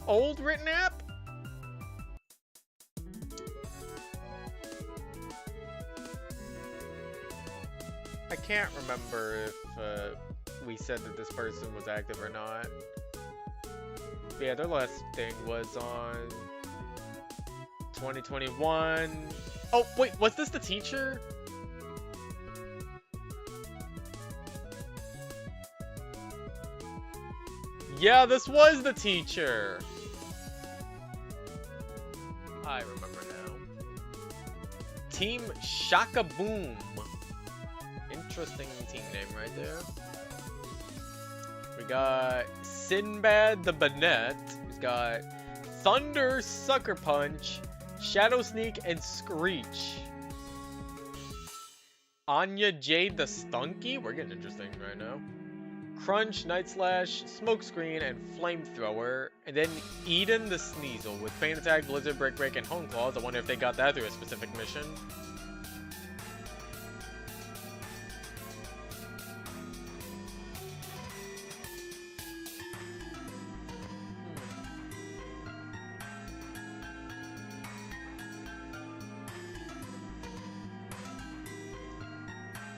Old written app? I can't remember if we said that this person was active or not. But yeah, their last thing was on 2021. Oh, wait, was this the teacher? Yeah, this was the teacher. I remember now. Team Shaka Boom. Interesting team name right there. We got Sinbad the Banette. We've got Thunder, Sucker Punch, Shadow Sneak, and Screech. Anya Jade the Stunky. We're getting interesting right now. Crunch, Night Slash, Smokescreen, and Flamethrower. And then Eden the Sneasel with Pain Attack, Blizzard, Break Break, and Home Claws. I wonder if they got that through a specific mission.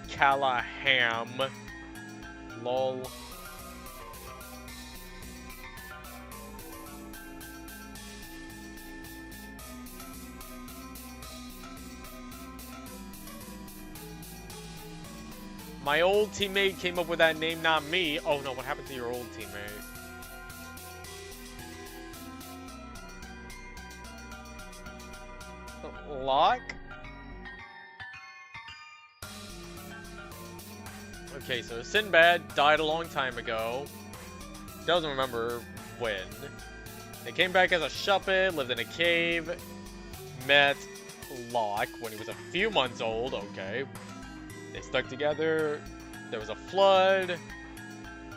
Callahan. Lol. My old teammate came up with that name, not me. Oh no, what happened to your old teammate? Lock? Okay, so Sinbad died a long time ago. Doesn't remember when. They came back as a Shuppet, lived in a cave, met Locke when he was a few months old. Okay. They stuck together. There was a flood.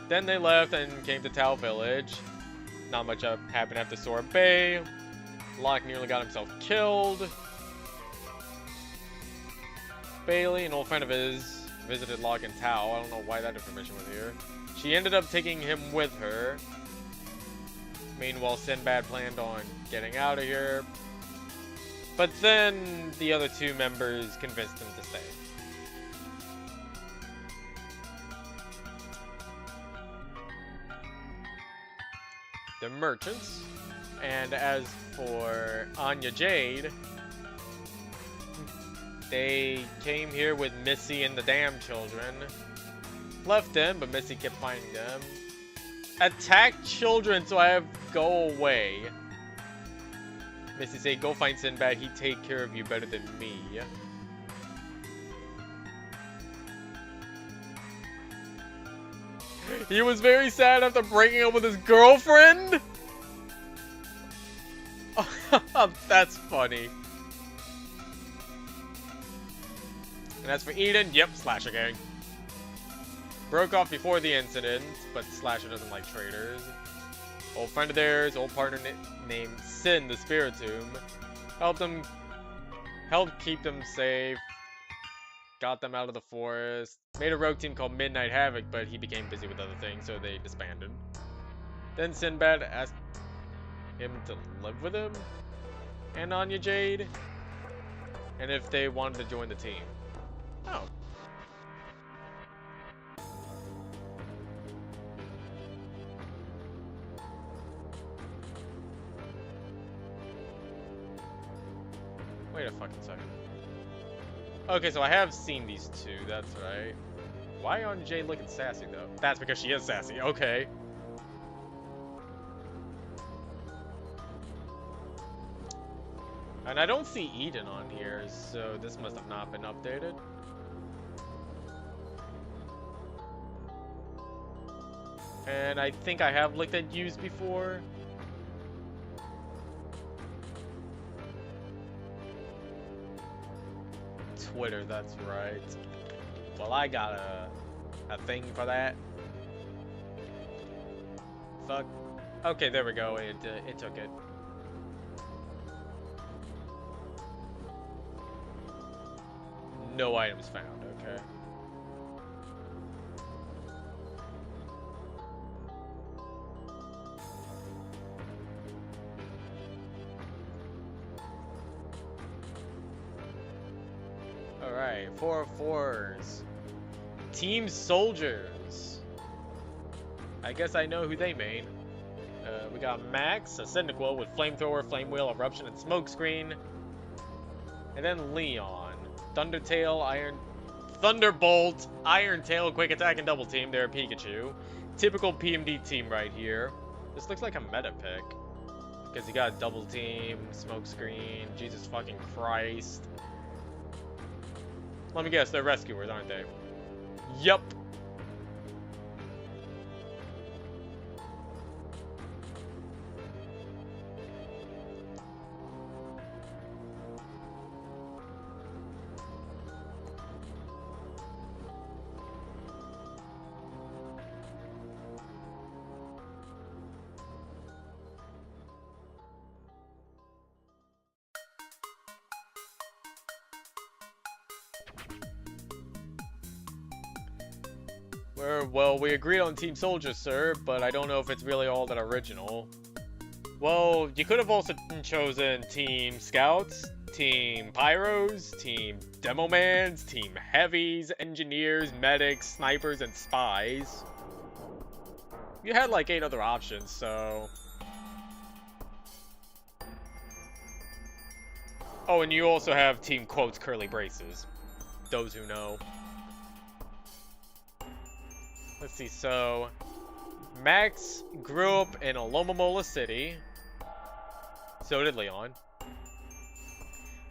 Then they left and came to Tau Village. Not much happened after Sorbet. Locke nearly got himself killed. Bailey, an old friend of his, visited Locke in Tau. I don't know why that information was here. She ended up taking him with her. Meanwhile, Sinbad planned on getting out of here. But then the other two members convinced him to stay. The merchants. And as for Anya Jade, they came here with Missy and the damn children. Left them, but Missy kept finding them. Attack children, so I have go away. Missy said, go find Sinbad, he'd take care of you better than me. He was very sad after breaking up with his girlfriend? That's funny. And as for Eden, yep, Slasher Gang. Broke off before the incident, but Slasher doesn't like traitors. Old friend of theirs, old partner named Sin, the Spiritomb, helped keep them safe. got them out of the forest, made a rogue team called Midnight Havoc, but he became busy with other things, so they disbanded. Then Sinbad asked him to live with him and Anya Jade, and if they wanted to join the team. Oh. Wait a fucking second. Okay, so I have seen these two, that's right. Why aren't Jade looking sassy, though? That's because she is sassy, okay. And I don't see Eden on here, so this must have not been updated. And I think I have looked at Yous before. Twitter, that's right. Well, I got a thing for that. Fuck. Okay, there we go. It took it. No items found. Okay. Alright, 4 4s. Team Soldiers. I guess I know who they main. We got Max, a Cyndaquil with Flamethrower, Flame Wheel, Eruption, and Smokescreen. And then Leon. Thundertail, Thunderbolt, Iron Tail, Quick Attack, and Double Team. They're a Pikachu. Typical PMD team right here. This looks like a meta pick. Because you got Double Team, Smokescreen, Jesus fucking Christ. Let me guess, they're rescuers, aren't they? Yup. Well, we agreed on Team Soldiers, sir, but I don't know if it's really all that original. Well, you could have also chosen Team Scouts, Team Pyros, Team Demomans, Team Heavies, Engineers, Medics, Snipers, and Spies. You had like 8 other options, so... Oh, and you also have Team Quotes Curly Braces. Those who know. Let's see, so... Max grew up in Alomomola City. So did Leon.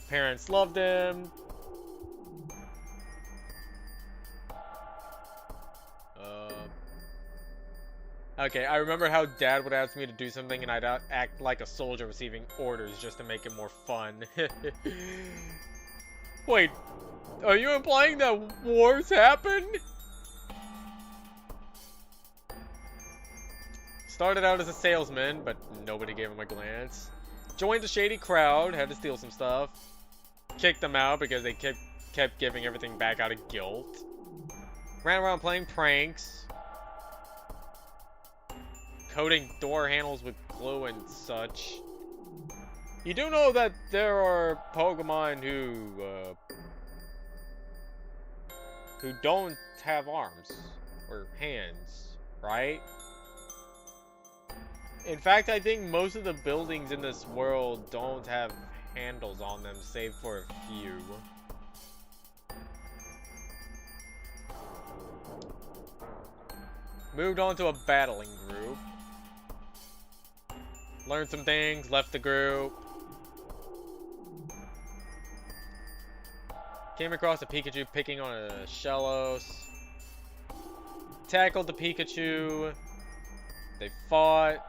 Parents loved him. Okay, I remember how Dad would ask me to do something and I'd act like a soldier receiving orders just to make it more fun. Wait, are you implying that wars happen? Started out as a salesman, but nobody gave him a glance. Joined a shady crowd, had to steal some stuff. Kicked them out because they kept giving everything back out of guilt. Ran around playing pranks. Coating door handles with glue and such. You do know that there are Pokemon who don't have arms or hands, right? In fact, I think most of the buildings in this world don't have handles on them, save for a few. Moved on to a battling group. Learned some things, left the group. Came across a Pikachu picking on a Shellos. Tackled the Pikachu. They fought.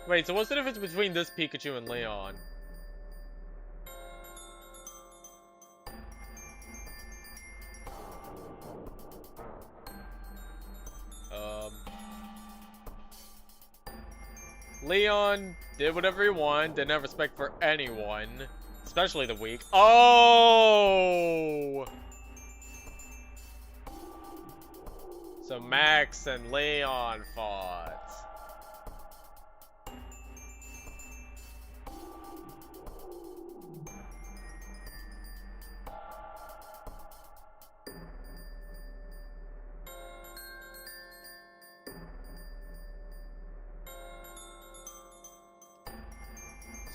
Wait, so what's the difference between this Pikachu and Leon? Leon did whatever he wanted, didn't have respect for anyone. Especially the weak. Oh! So Max and Leon fought.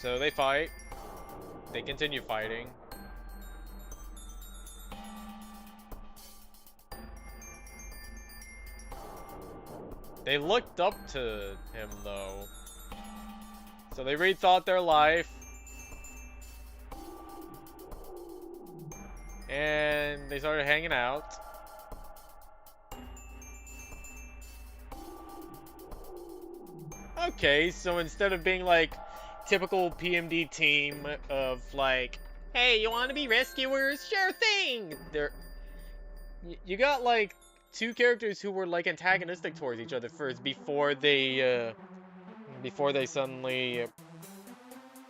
So they fight. They continue fighting. They looked up to him, though. So they rethought their life. And they started hanging out. Okay, so instead of being like typical PMD team of like, hey, you want to be rescuers? Sure thing! You got like two characters who were like antagonistic towards each other first before they suddenly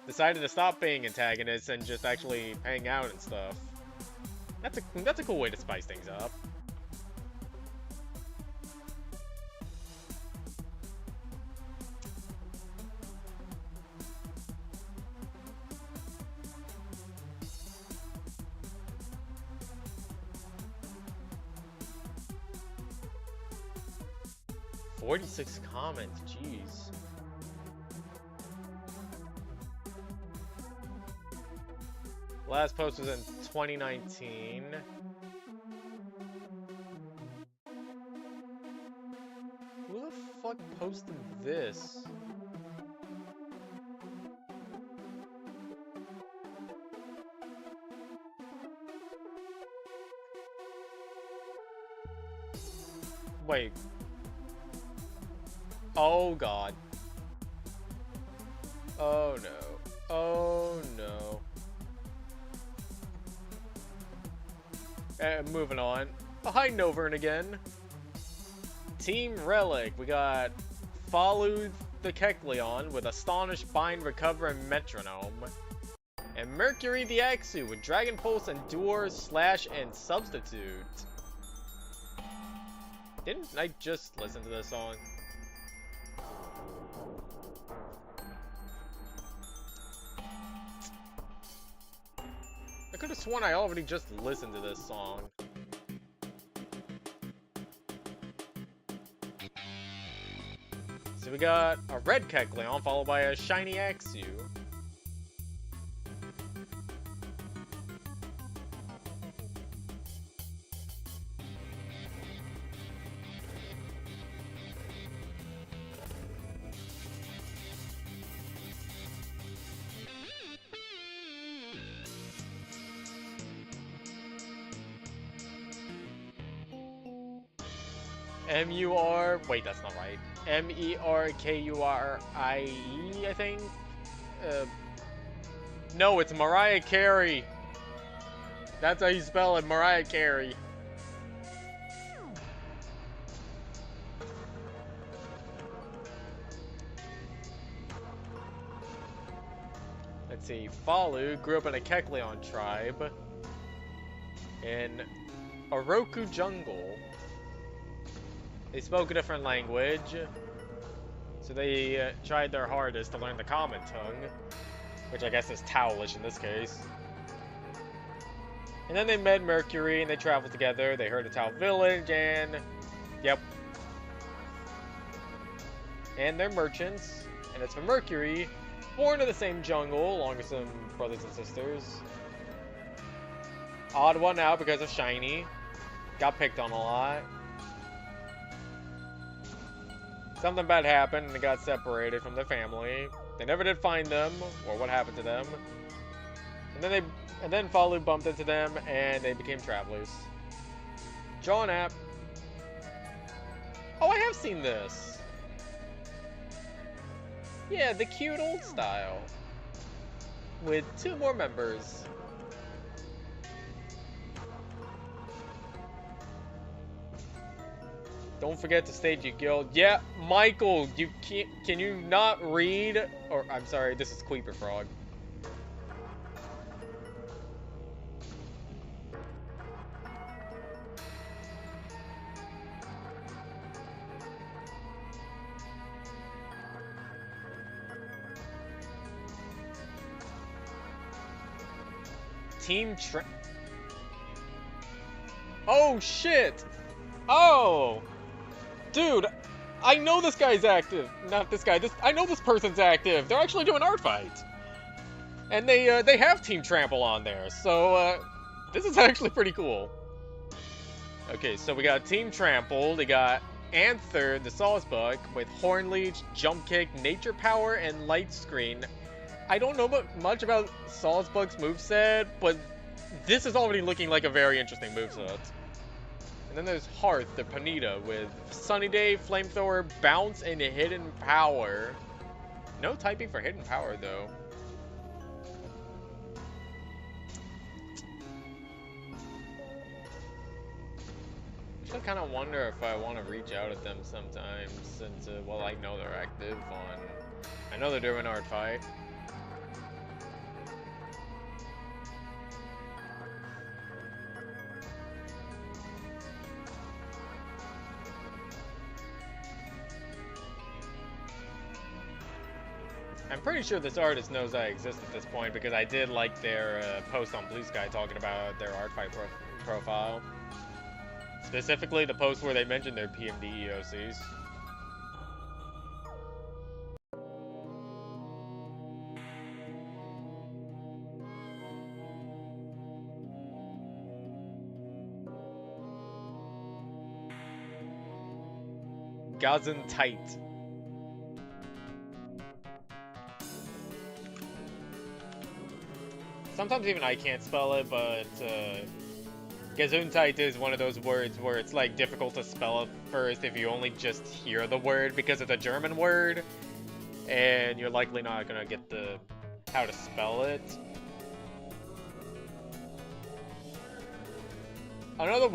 decided to stop being antagonists and just actually hang out and stuff. That's a cool way to spice things up. "46 comments, jeez. Last post was in 2019. Who the fuck posted this? Wait. Oh god. Oh no. Oh no. Moving on. Hi, Novern again. Team Relic. We got Falu the Kecleon with Astonish, Bind, Recover, and Metronome. And Mercury the Axu with Dragon Pulse, Endure, Slash, and Substitute. Didn't I just listen to this song? I could have sworn I already just listened to this song. So we got a red Kecleon followed by a shiny Axu. M-U-R... Wait, that's not right. M-E-R-K-U-R-I-E, I think? No, it's Mariah Carey. That's how you spell it, Mariah Carey. Let's see. Falu grew up in a Kecleon tribe in Oroku Jungle. They spoke a different language, so they tried their hardest to learn the common tongue, which I guess is Towelish in this case. And then they met Mercury, and they traveled together. They heard of Tau Village, and... Yep. And they're merchants, and it's from Mercury, born in the same jungle, along with some brothers and sisters. Odd one out because of Shiny. Got picked on a lot. Something bad happened and they got separated from their family. They never did find them or what happened to them. And then Falu bumped into them and they became travelers. John App. Oh, I have seen this. Yeah, the cute old style. With 2 more members. Don't forget to stage your guild. Yeah, Michael, you can't. Can you not read? Or I'm sorry, this is Queeper Frog. Team Tra- Oh, shit! Oh! Dude, I know this guy's active. Not this guy. I know this person's active. They're actually doing art fight. And they have Team Trample on there. So, this is actually pretty cool. Okay, so we got Team Trample. They got Anther, the Sawsbuck, with Horn Leech, Jump Kick, Nature Power, and Light Screen. I don't know much about Sawsbuck's moveset, but this is already looking like a very interesting moveset. And then there's Hearth, the Panita, with Sunny Day, Flamethrower, Bounce, and Hidden Power. No typing for Hidden Power, though. I kind of wonder if I want to reach out at them sometimes, since, well, I know they're active on... I know they're doing art fight. I'm pretty sure this artist knows I exist at this point, because I did like their post on Blue Sky talking about their art fight profile. Specifically, the post where they mentioned their PMD-EOCs. Tight. Sometimes even I can't spell it, but Gesundheit is one of those words where it's like difficult to spell at first if you only just hear the word because it's a German word, and you're likely not gonna get the how to spell it. Another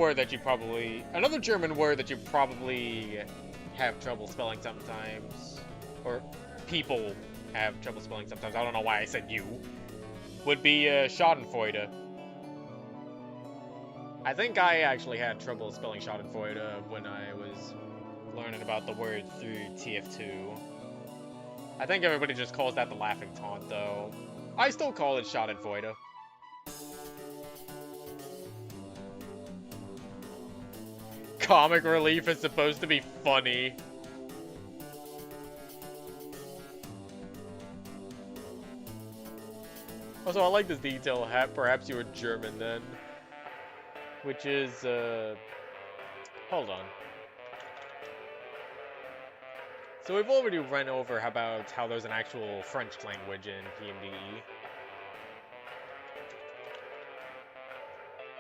German word that you probably have trouble spelling sometimes, or people have trouble spelling sometimes, I don't know why I said you, would be Schadenfreude. I think I actually had trouble spelling Schadenfreude when I was learning about the word through TF2. I think everybody just calls that the laughing taunt, though. I still call it Schadenfreude. Comic relief is supposed to be funny. Also, I like this detail. Perhaps you were German then. Which is, hold on. So we've already run over about how there's an actual French language in PMDE.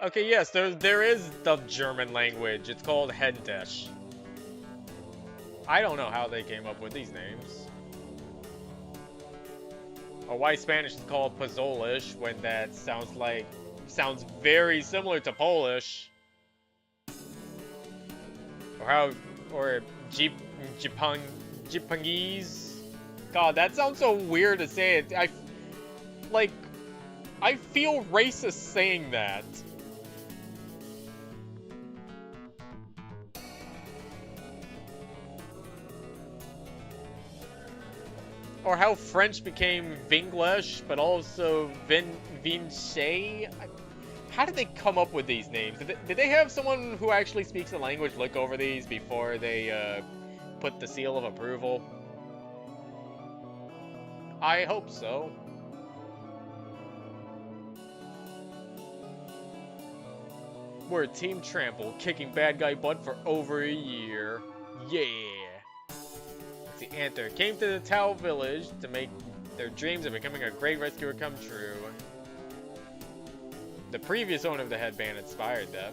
Okay, yes, there is the German language. It's called Hendish. I don't know how they came up with these names. Or why Spanish is called Pozolish when that sounds very similar to Polish. Or Jipangese. God, that sounds so weird to say it. I feel racist saying that. Or how French became Vinglish, but also Vinci. How did they come up with these names? Did they have someone who actually speaks the language look over these before they put the seal of approval? I hope so. We're Team Trample, kicking bad guy butt for over a year. Yeah! The Anther came to the Tau village to make their dreams of becoming a great rescuer come true. The previous owner of the headband inspired them.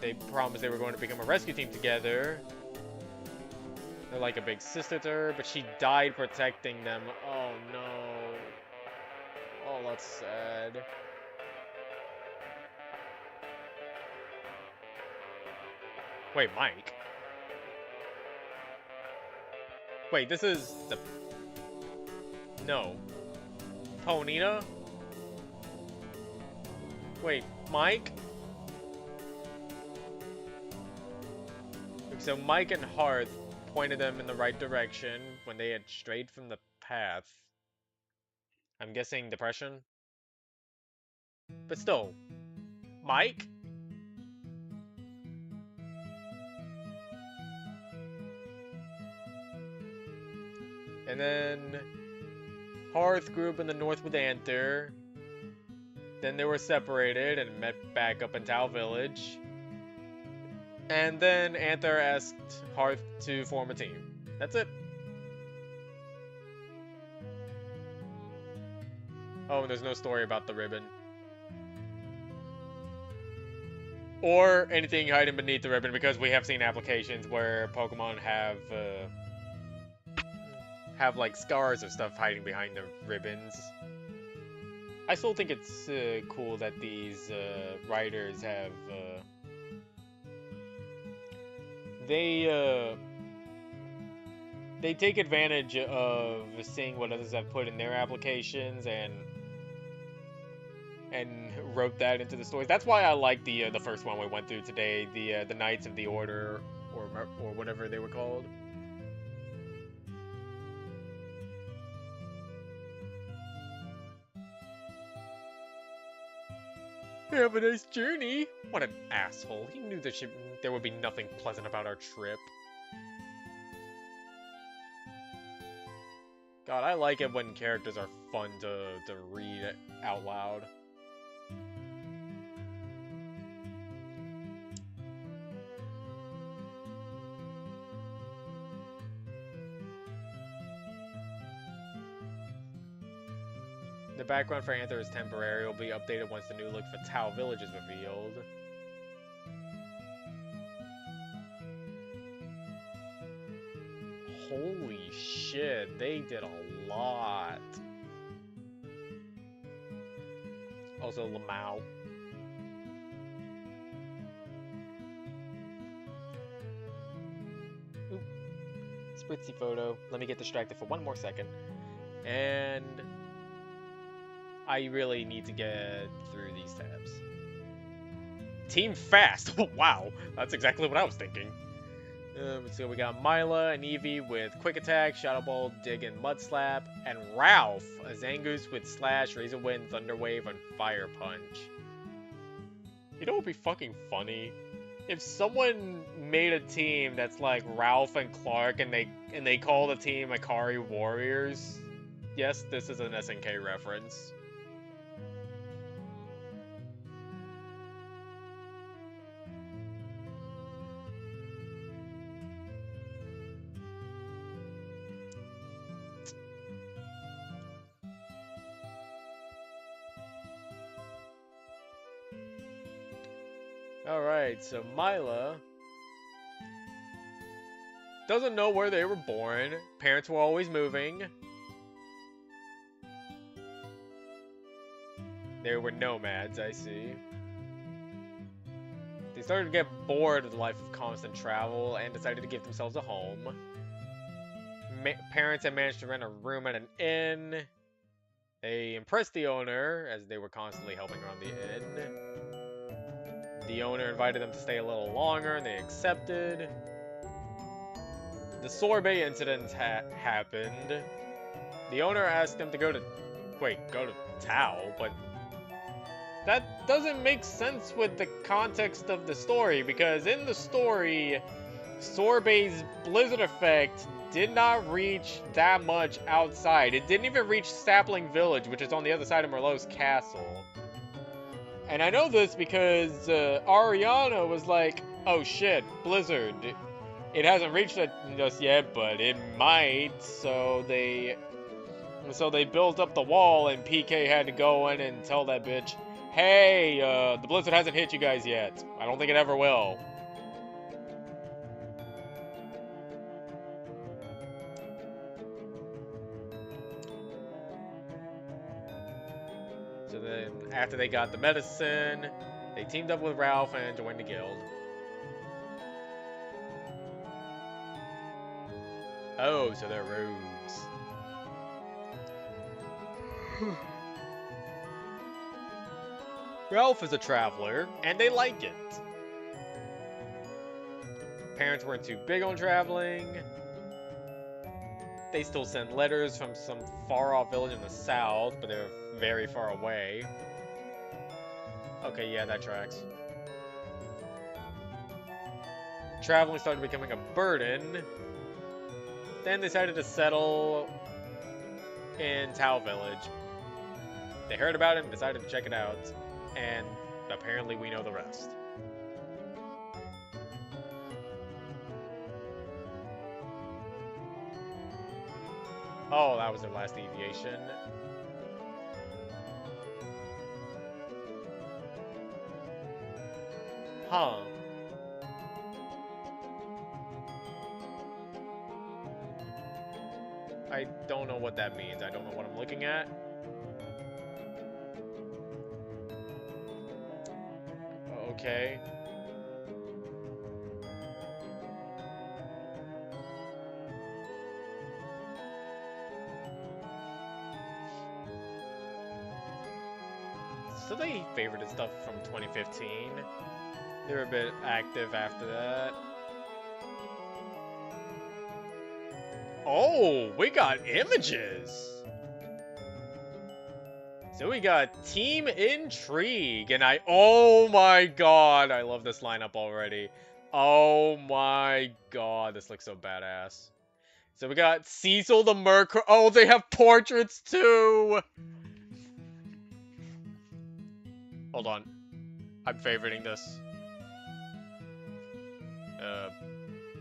They promised they were going to become a rescue team together. They're like a big sister to her, but she died protecting them. Oh no. Oh, that's sad. Wait, Mike? Wait, this is the... No. Ponita? Wait, Mike? So Mike and Hearth pointed them in the right direction when they had strayed from the path. I'm guessing depression? But still, Mike? And then Hearth grew up in the north with Anther. Then they were separated and met back up in Tau Village. And then Anther asked Hearth to form a team. That's it. Oh, and there's no story about the ribbon. Or anything hiding beneath the ribbon, because we have seen applications where Pokemon have like scars of stuff hiding behind the ribbons. I still think it's cool that these writers have they take advantage of seeing what others have put in their applications and wrote that into the stories. That's why I like the first one we went through today, the Knights of the Order, or whatever they were called. Have a nice journey. What an asshole. He knew there would be nothing pleasant about our trip. God, I like it when characters are fun to read out loud. The background for Anther is temporary. It will be updated once the new look for Tau Village is revealed. Holy shit, they did a lot. Also, Lamau. Oop. Spritzy photo. Let me get distracted for one more second. And I really need to get through these tabs. Team Fast! Oh, wow, that's exactly what I was thinking. So we got Myla and Eevee with Quick Attack, Shadow Ball, Dig, and Mud Slap, and Ralph, a Zangoose with Slash, Razor Wind, Thunder Wave, and Fire Punch. You know what would be fucking funny? If someone made a team that's like Ralph and Clark, and they call the team Akari Warriors. Yes, this is an SNK reference. Alright, so Myla doesn't know where they were born. Parents were always moving. They were nomads, I see. They started to get bored of the life of constant travel and decided to give themselves a home. Parents had managed to rent a room at an inn. They impressed the owner, as they were constantly helping around the inn. The owner invited them to stay a little longer, and they accepted. The sorbet incident happened. The owner asked them to go to Tau, but that doesn't make sense with the context of the story, because in the story, Sorbet's blizzard effect did not reach that much outside. It didn't even reach Sapling Village, which is on the other side of Merlot's castle. And I know this because Ariana was like, oh shit, blizzard. It hasn't reached us yet, but it might. So they built up the wall, and PK had to go in and tell that bitch, hey, the blizzard hasn't hit you guys yet. I don't think it ever will. So then, after they got the medicine, they teamed up with Ralph and joined the guild. Oh, so they're rogues. Ralph is a traveler, and they like it. Parents weren't too big on traveling. They still send letters from some far-off village in the south, but they're very far away. Okay, yeah, that tracks. Traveling started becoming a burden. Then decided to settle in Tau Village. They heard about it and decided to check it out. And apparently we know the rest. Oh, that was their last deviation. Huh. I don't know what that means. I don't know what I'm looking at. Okay. So they favorited stuff from 2015. They were a bit active after that. Oh, we got images! So we got Team Intrigue, and oh my god, I love this lineup already. Oh my god, this looks so badass. So we got Cecil the Merc. Oh, they have portraits too! Hold on. I'm favoriting this.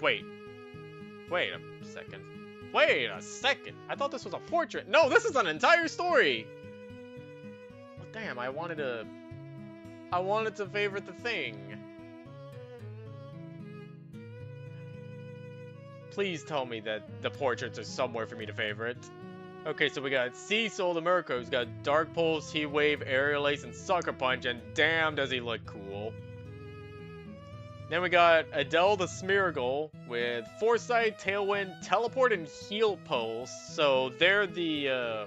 Wait. Wait a second. Wait a second. I thought this was a portrait. No, this is an entire story. Well, damn, I wanted to favorite the thing. Please tell me that the portraits are somewhere for me to favorite. Okay, so we got Cecil the Mirko, who's got Dark Pulse, Heat Wave, Aerial Ace, and Sucker Punch, and damn does he look cool. Then we got Adele the Smeargle with Foresight, Tailwind, Teleport, and Heal Pulse. So they're the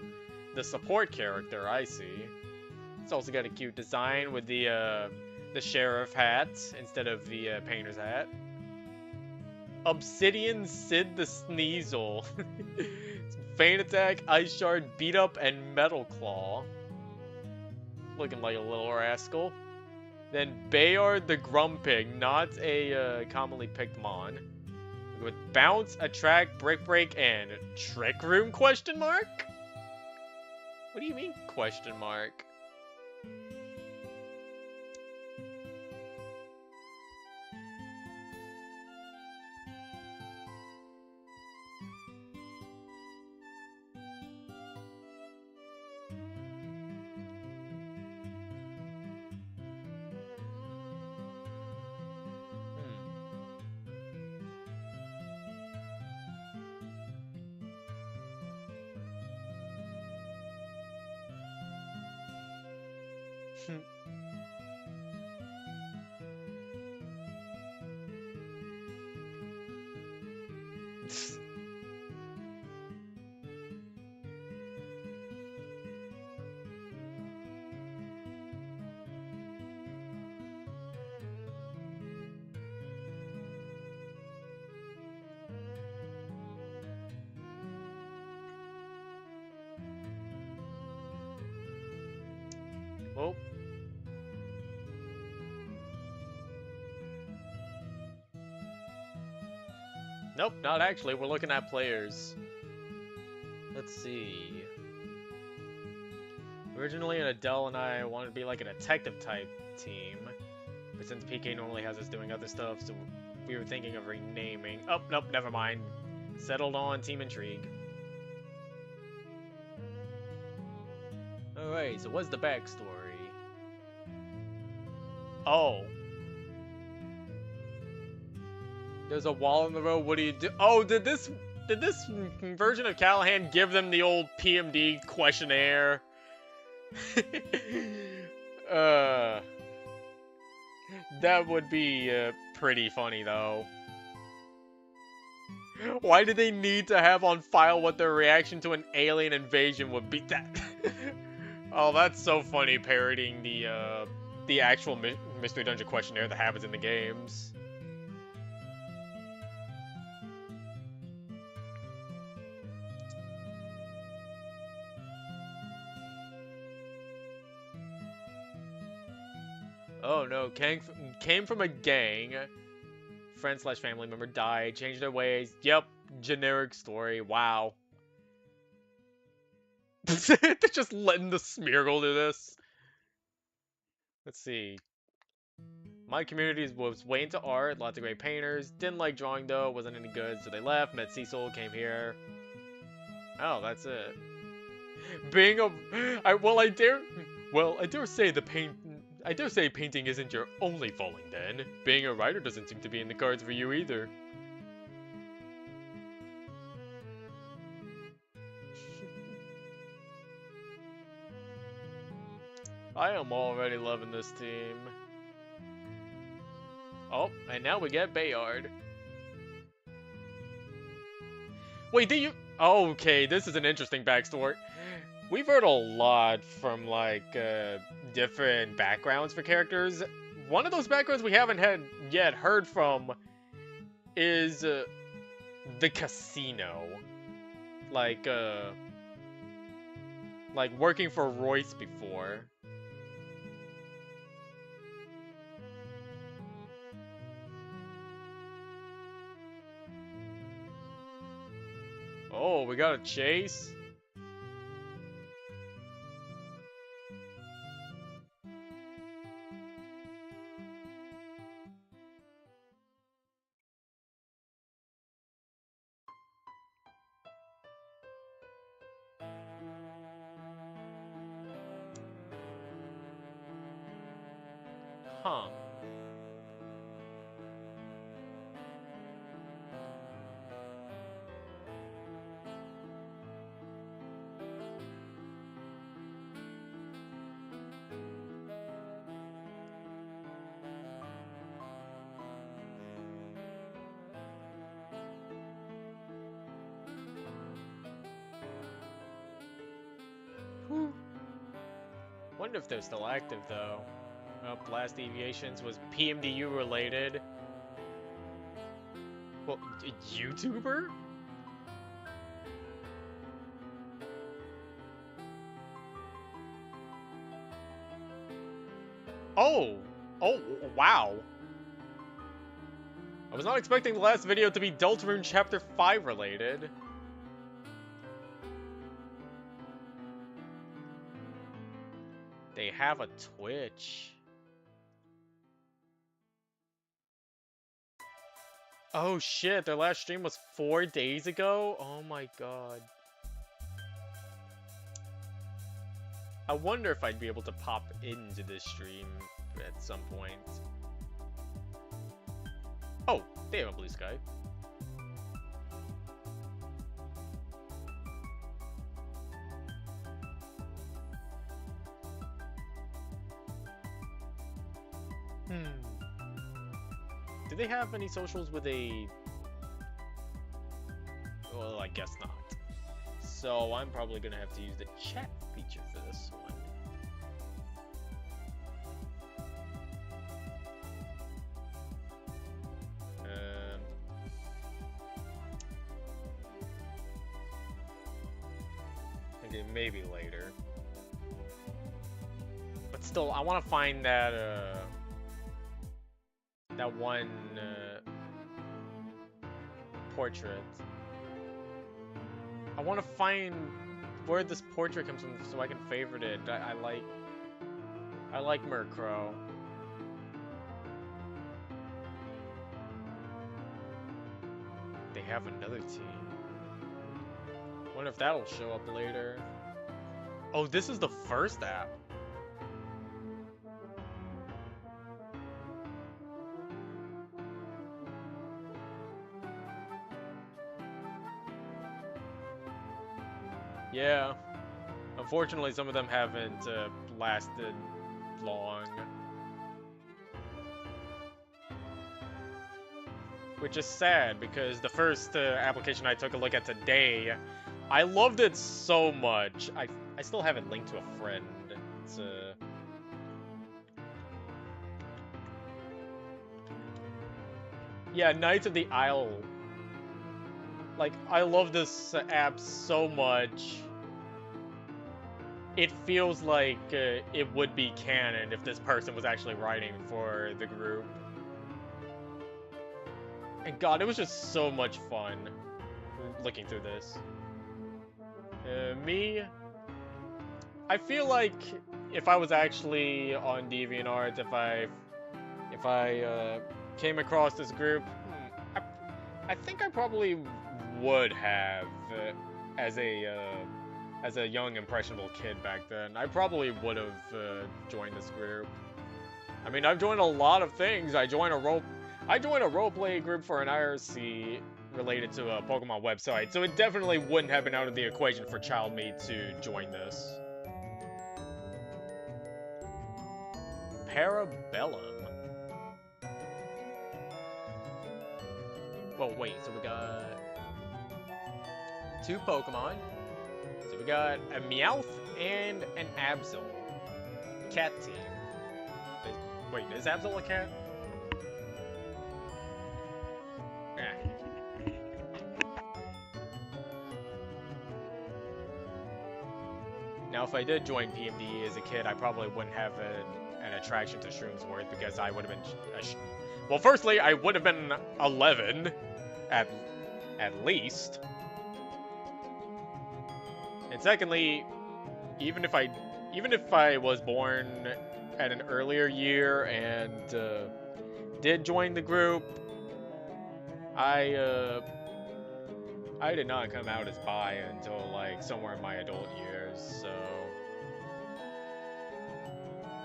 support character, I see. It's also got a cute design with the sheriff hat instead of the painter's hat. Obsidian Sid the Sneasel. Feint Attack, Ice Shard, Beat Up, and Metal Claw. Looking like a little rascal. Then Bayard the Grumpig, not a commonly picked mon. With Bounce, Attract, Brick Break, and Trick Room, question mark? What do you mean, question mark? Oh. Nope, not actually. We're looking at players. Let's see. Originally, Adele and I wanted to be like a detective type team. But since PK normally has us doing other stuff, so we were thinking of renaming. Oh, nope, never mind. Settled on Team Intrigue. Alright, so what's the backstory? Oh. There's a wall in the road, what do you do? Oh, did this version of Callahan give them the old PMD questionnaire? That would be pretty funny though. Why do they need to have on file what their reaction to an alien invasion would be? That. Oh, that's so funny, parodying the actual Mystery Dungeon questionnaire that happens in the games. Oh no, came from a gang. Friend slash family member died, changed their ways. Yep, generic story. Wow. They're just letting the Smeargle do this. Let's see. My community was way into art, lots of great painters. Didn't like drawing though, wasn't any good, so they left. Met Cecil, came here. Oh, that's it. Being a, I dare say I dare say painting isn't your only falling then. Being a writer doesn't seem to be in the cards for you either. I am already loving this team. Oh, and now we get Bayard. Wait, did you? Oh, okay, this is an interesting backstory. We've heard a lot from, like, different backgrounds for characters. One of those backgrounds we haven't had yet heard from is the casino. Like, like working for Royce before. Oh, we got a chase? Huh. Whew. Wonder if they're still active, though. Blast Deviations was PMDU related. Well, a YouTuber? Oh! Oh, wow. I was not expecting the last video to be Deltarune Chapter 5 related. They have a Twitch. Oh shit, their last stream was 4 days ago? Oh my god. I wonder if I'd be able to pop into this stream at some point. Oh, they have a blue sky. Do they have any socials with a... Well, I guess not. So I'm probably gonna have to use the chat feature for this one. Okay, maybe later. But still, I want to find that, that one, portrait. I want to find where this portrait comes from so I can favorite it. I like Murkrow. They have another team. Wonder if that'll show up later. Oh, this is the first app. Yeah. Unfortunately, some of them haven't lasted long. Which is sad, because the first application I took a look at today, I loved it so much. I still have it linked to a friend. It's yeah, Knights of the Isle. Like, I love this app so much. it feels like it would be canon if this person was actually writing for the group. And God, it was just so much fun looking through this. Me, I feel like if I was actually on DeviantArt, if I came across this group, I think I probably would have as a young impressionable kid back then. I probably would have joined this group. I mean, I've joined a lot of things. I joined a roleplay group for an IRC related to a Pokemon website, so it definitely wouldn't have been out of the equation for Child Me to join this. Parabellum. Well, wait, so we got 2 Pokemon. So we got a Meowth and an Absol. Cat team. Wait, is Absol a cat? Now, if I did join PMD as a kid, I probably wouldn't have an attraction to Shroomsworth because I would have been... well, firstly, I would have been 11, at least. And secondly, even if I was born at an earlier year and did join the group, I did not come out as bi until like somewhere in my adult years, so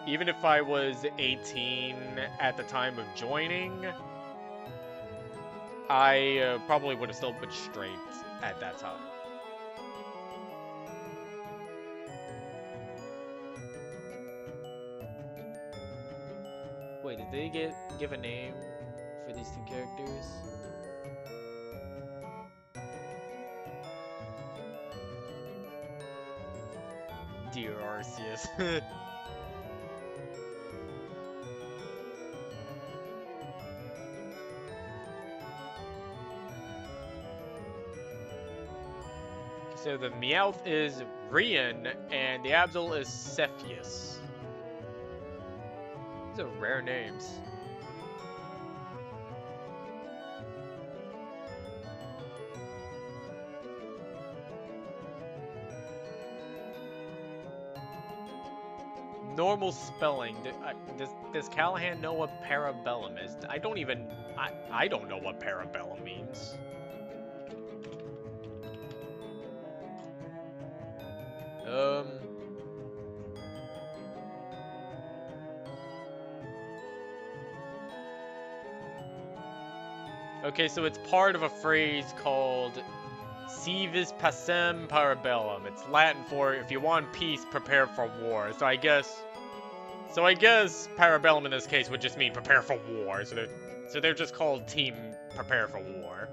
even if I was 18 at the time of joining, I probably would have still been straight at that time. Wait, did they give a name for these 2 characters? Dear Arceus. So the Meowth is Rian, and the Absol is Cepheus. These are rare names. Normal spelling. Does Callahan know what Parabellum is? I don't know what Parabellum means. Okay, so it's part of a phrase called Si vis pacem parabellum. It's Latin for if you want peace, prepare for war. So I guess parabellum in this case would just mean prepare for war. So they're just called Team Prepare for War.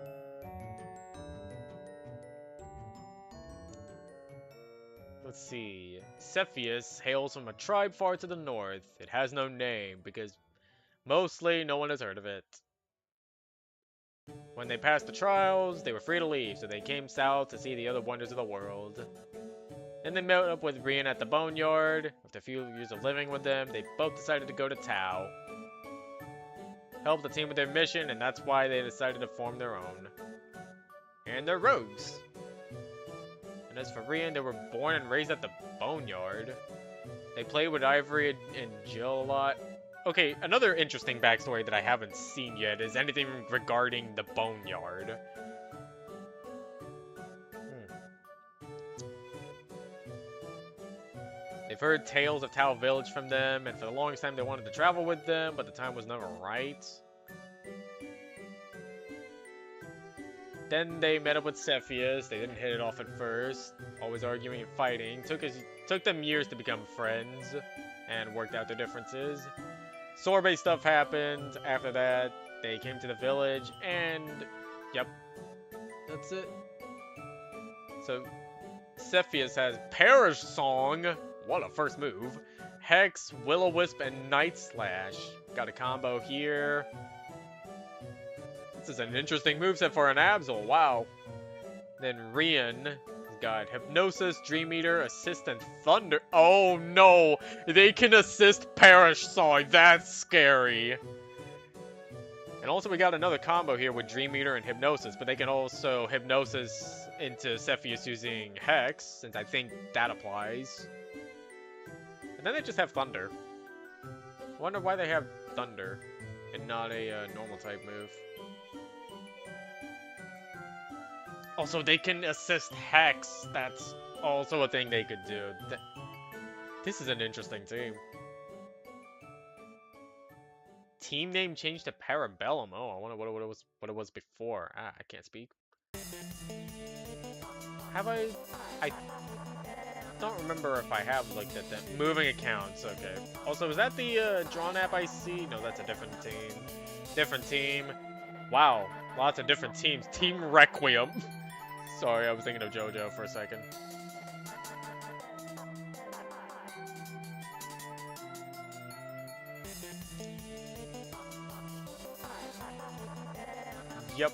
Let's see. Cepheus hails from a tribe far to the north. It has no name because mostly no one has heard of it. When they passed the trials, they were free to leave, so they came south to see the other wonders of the world. Then they met up with Rian at the boneyard. After a few years of living with them, they both decided to go to Tau. Help the team with their mission, and that's why they decided to form their own. And they're rogues. And as for Rian, they were born and raised at the boneyard. They played with Ivory and Jill a lot. Okay, another interesting backstory that I haven't seen yet is anything regarding the boneyard. They've heard tales of Tau Village from them, and for the longest time they wanted to travel with them, but the time was never right. Then they met up with Cepheus. They didn't hit it off at first, always arguing and fighting. Took them years to become friends and worked out their differences. Sorbet stuff happened. After that, they came to the village, and yep, that's it. So Cepheus has Perish Song. What a first move. Hex, Will-O-Wisp, and Night Slash. Got a combo here. This is an interesting moveset for an Absol. Wow. Then Rian has got Hypnosis, Dream Eater, Assist, and Thunder. Oh no! They can assist Perish Song. That's scary. And also we got another combo here with Dream Eater and Hypnosis, but they can also Hypnosis into Cepheus using Hex, since I think that applies. And then they just have Thunder. I wonder why they have Thunder and not a normal type move. Also, they can assist Hex. That's also a thing they could do. This is an interesting team. Team name changed to Parabellum. Oh, I wonder what it was before. Ah, I can't speak. Have I don't remember if I have looked at them. Moving accounts, okay. Also, is that the Drawn app I see? No, that's a different team. Different team. Wow, lots of different teams. Team Requiem. Sorry, I was thinking of JoJo for a second. Yep.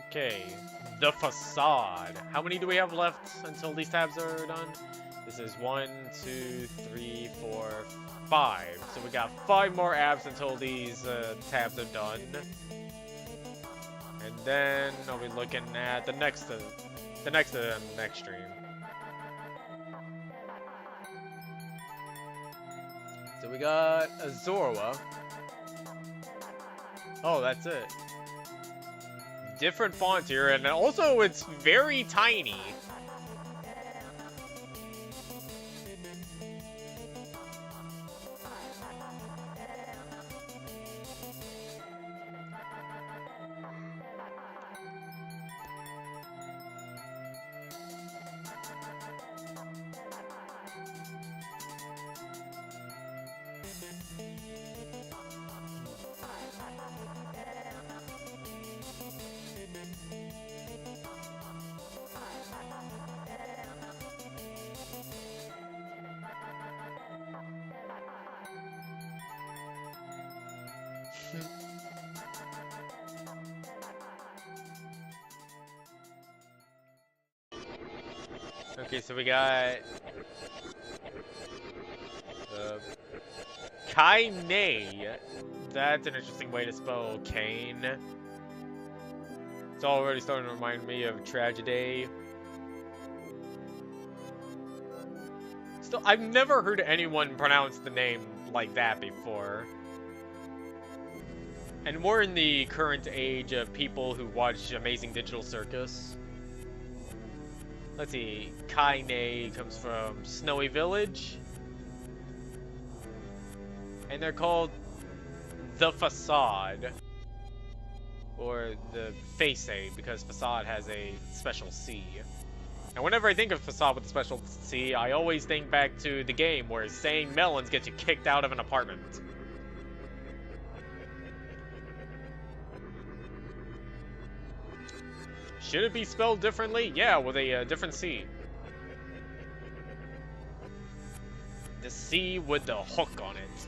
Okay, the Facade. How many do we have left until these tabs are done? This is 1, 2, 3, 4, 5. So we got 5 more apps until these tabs are done. And then I'll be looking at the next stream. So we got Azorwa. Oh, that's it. Different font here, and also it's very tiny. Okay, so we got Kaine. That's an interesting way to spell Kane. It's already starting to remind me of Tragedy. Still, I've never heard anyone pronounce the name like that before. And we're in the current age of people who watch Amazing Digital Circus. Let's see, Kaine comes from Snowy Village. And they're called the Facade. Or the Face because Facade has a special C. And whenever I think of Facade with a special C, I always think back to the game where saying melons gets you kicked out of an apartment. Should it be spelled differently? Yeah, with a different C. The C with the hook on it.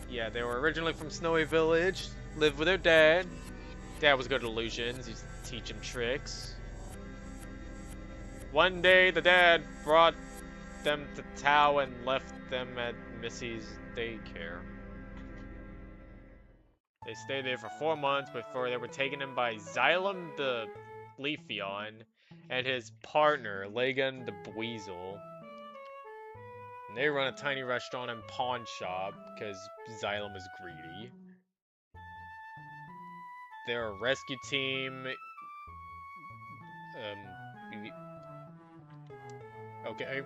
Yeah, they were originally from Snowy Village, lived with their dad. Dad was good at illusions, he used to teach him tricks. One day, the dad brought them to Tao and left them at Missy's daycare. They stayed there for 4 months before they were taken in by Xylem the Leafeon and his partner, Lagan the Buizel. And they run a tiny restaurant and pawn shop because Xylem is greedy. They're a rescue team. Okay.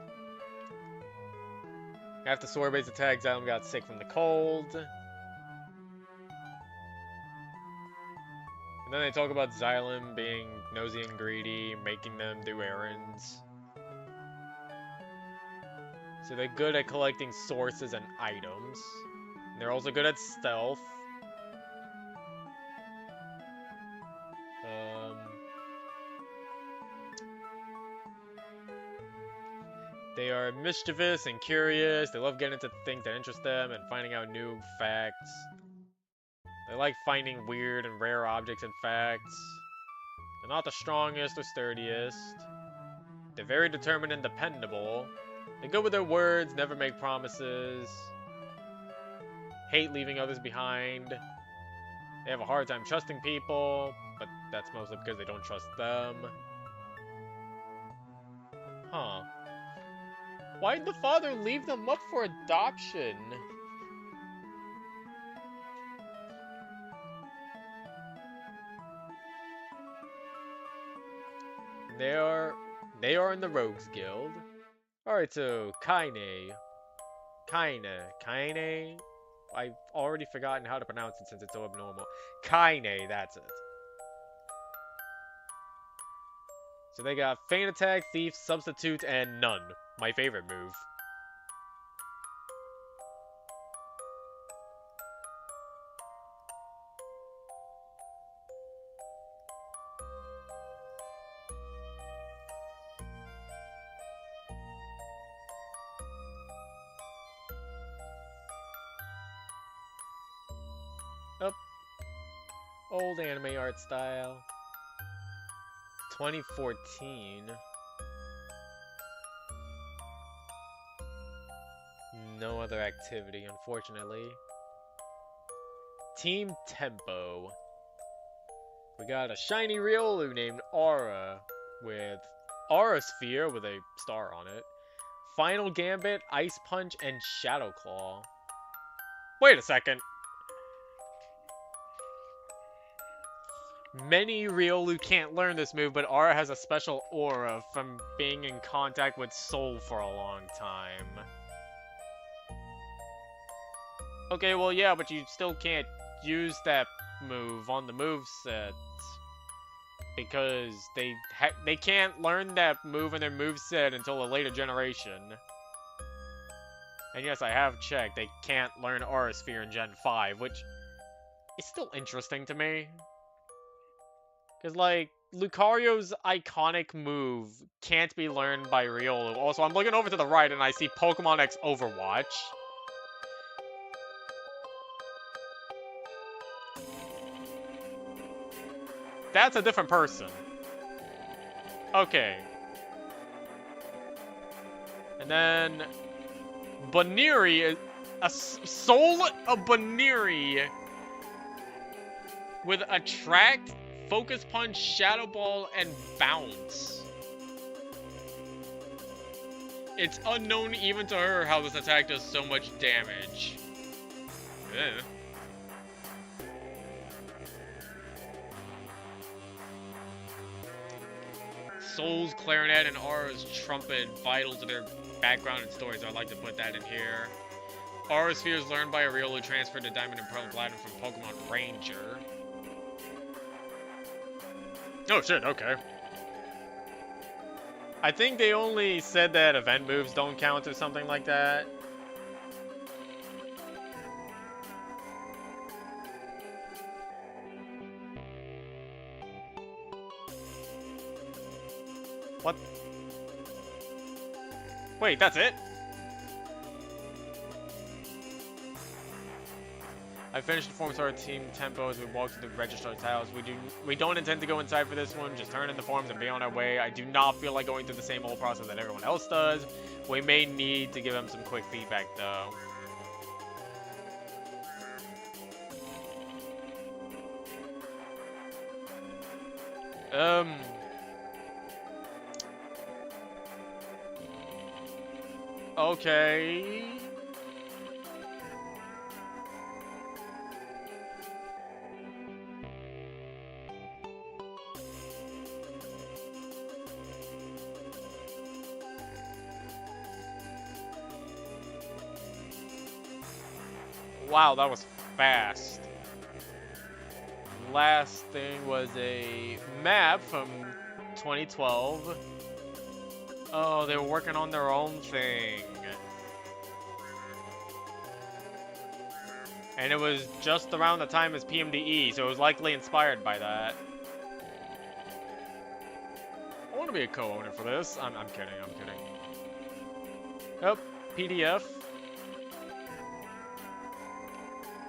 After Sorbe's attack, Xylem got sick from the cold. And then they talk about Xylem being nosy and greedy, making them do errands. So they're good at collecting sources and items. And they're also good at stealth. They are mischievous and curious. They love getting into things that interest them and finding out new facts. They like finding weird and rare objects and facts. They're not the strongest or sturdiest. They're very determined and dependable. They're good with their words, never make promises. Hate leaving others behind. They have a hard time trusting people, but that's mostly because they don't trust them. Huh. Why'd the father leave them up for adoption? They are in the Rogues Guild. Alright, so Kaine. I've already forgotten how to pronounce it since it's so abnormal. Kaine, that's it. So they got Feint Attack, Thief, Substitute, and None. My favorite move. Oh. Old anime art style. 2014. No other activity, unfortunately. Team Tempo. We got a shiny Riolu named Aura with Aura Sphere with a star on it. Final Gambit, Ice Punch, and Shadow Claw. Wait a second. Many Riolu can't learn this move, but Aura has a special aura from being in contact with Soul for a long time. Okay, well, yeah, but you still can't use that move on the moveset. Because they can't learn that move in their moveset until a later generation. And yes, I have checked. They can't learn Aura Sphere in Gen 5, which is still interesting to me. Because, like, Lucario's iconic move can't be learned by Riolu. Also, I'm looking over to the right and I see Pokemon X Overwatch. That's a different person. Okay. And then Baniri, a Soul of Baniri with Attract, Focus Punch, Shadow Ball, and Bounce. It's unknown even to her how this attack does so much damage. Ugh. Soul's Clarinet and Aura's Trumpet vital to their background and stories. I'd like to put that in here. Aura Sphere is learned by a Riolu transferred to Diamond and Pearl and Platinum from Pokemon Ranger. Oh shit, okay. I think they only said that event moves don't count or something like that. What? Wait, that's it? I finished the forms for our team Tempo as we walk through the register tiles. We don't intend to go inside for this one, just turn in the forms and be on our way. I do not feel like going through the same old process that everyone else does. We may need to give them some quick feedback though. Okay. Wow, that was fast. Last thing was a map from 2012. Oh, they were working on their own thing. And it was just around the time as PMD-E, so it was likely inspired by that. I want to be a co-owner for this. I'm kidding, I'm kidding. Oh, PDF.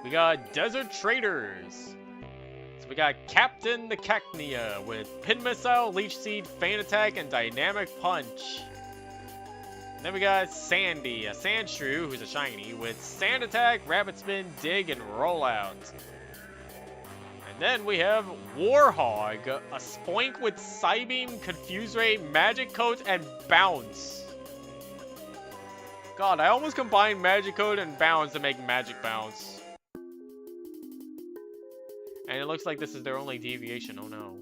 We got Desert Traders. So we got Captain the Cacnea with Pin Missile, Leech Seed, Feint Attack, and Dynamic Punch. And then we got Sandy, a Sand Shrew, who's a shiny, with Sand Attack, Rapid Spin, Dig, and Rollout. And then we have Warhog, a Spoink with Psybeam, Confuse Ray, Magic Coat, and Bounce. God, I almost combined Magic Coat and Bounce to make Magic Bounce. And it looks like this is their only deviation, oh no.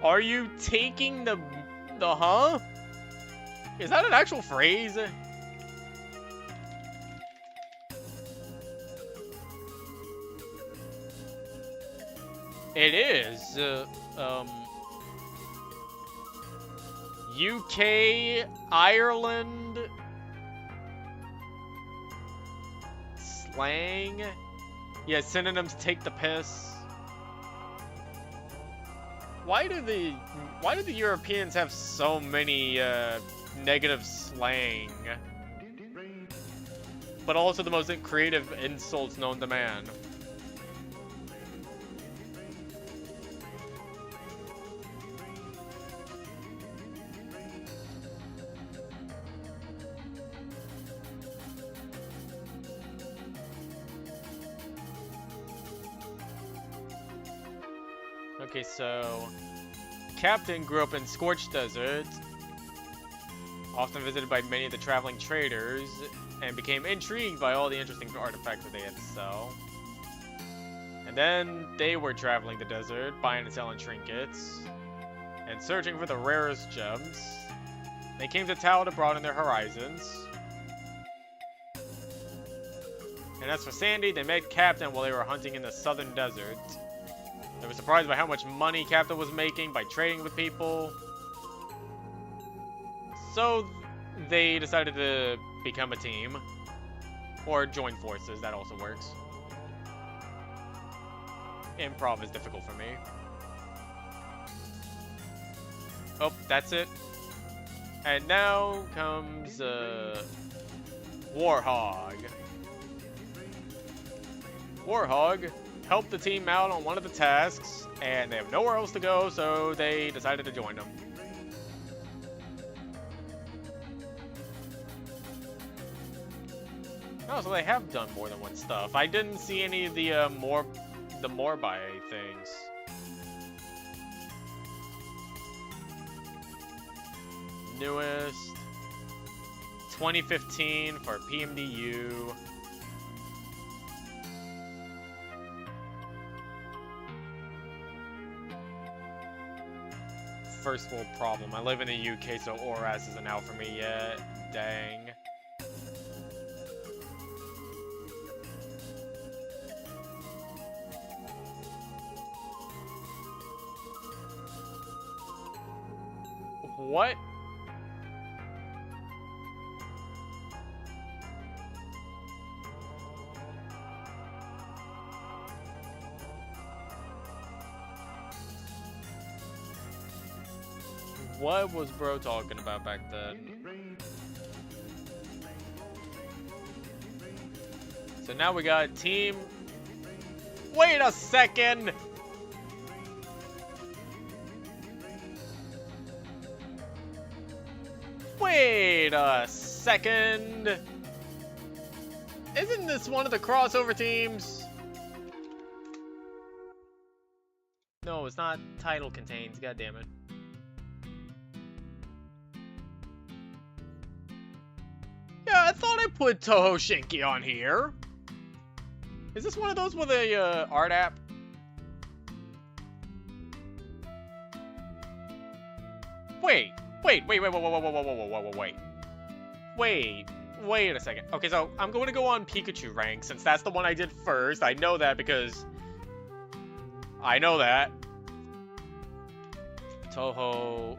Are you taking the huh? Is that an actual phrase? It is. UK, Ireland, slang. Yeah, synonyms take the piss. Why do the Europeans have so many negative slang? But also the most creative insults known to man. Okay, so Captain grew up in Scorched Desert, often visited by many of the traveling traders, and became intrigued by all the interesting artifacts that they had to sell. And then they were traveling the desert, buying and selling trinkets, and searching for the rarest gems. They came to Tao to broaden their horizons. And as for Sandy, they met Captain while they were hunting in the southern desert. They were surprised by how much money Captain was making by trading with people. So they decided to become a team. Or join forces, that also works. Improv is difficult for me. Oh, that's it. And now comes Warhog. Warhog helped the team out on one of the tasks, and they have nowhere else to go, so they decided to join them. Oh, so they have done more than one stuff. I didn't see any of the Morbi things. Newest 2015 for PMD-U. First world problem. I live in the UK, so ORAS isn't out for me yet. Dang. What? What was bro talking about back then? So now we got team... Wait a second! Wait a second! Isn't this one of the crossover teams? No, it's not title contains, god damn it. Yeah, I thought I put Toho Shinki on here. Is this one of those with a art app? Wait a second. Okay, so I'm going to go on Pikachu rank since that's the one I did first. I know that because I know that. Toho.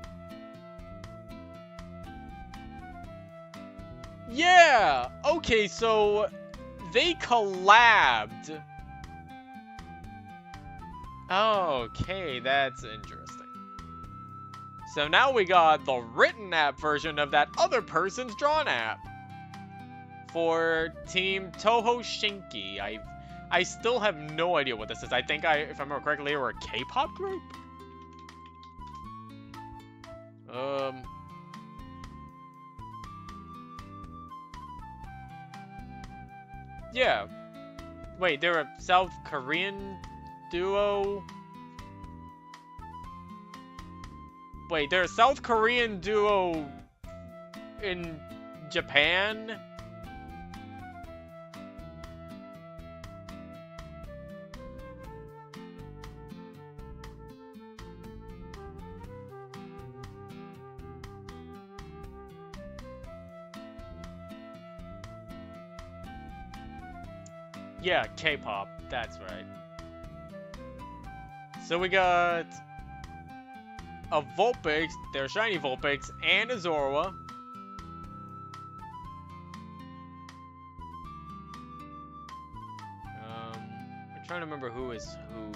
Yeah! Okay, so they collabed. Okay, that's interesting. So now we got the written app version of that other person's drawn app. For Team Toho Shinki. I still have no idea what this is. I think if I remember correctly, we're a K-pop group? Yeah. Wait, they're a South Korean duo? Wait, they're a South Korean duo in Japan? Yeah, K-pop. That's right. So we got a Vulpix, their shiny Vulpix, and a Zorua. I'm trying to remember who is who.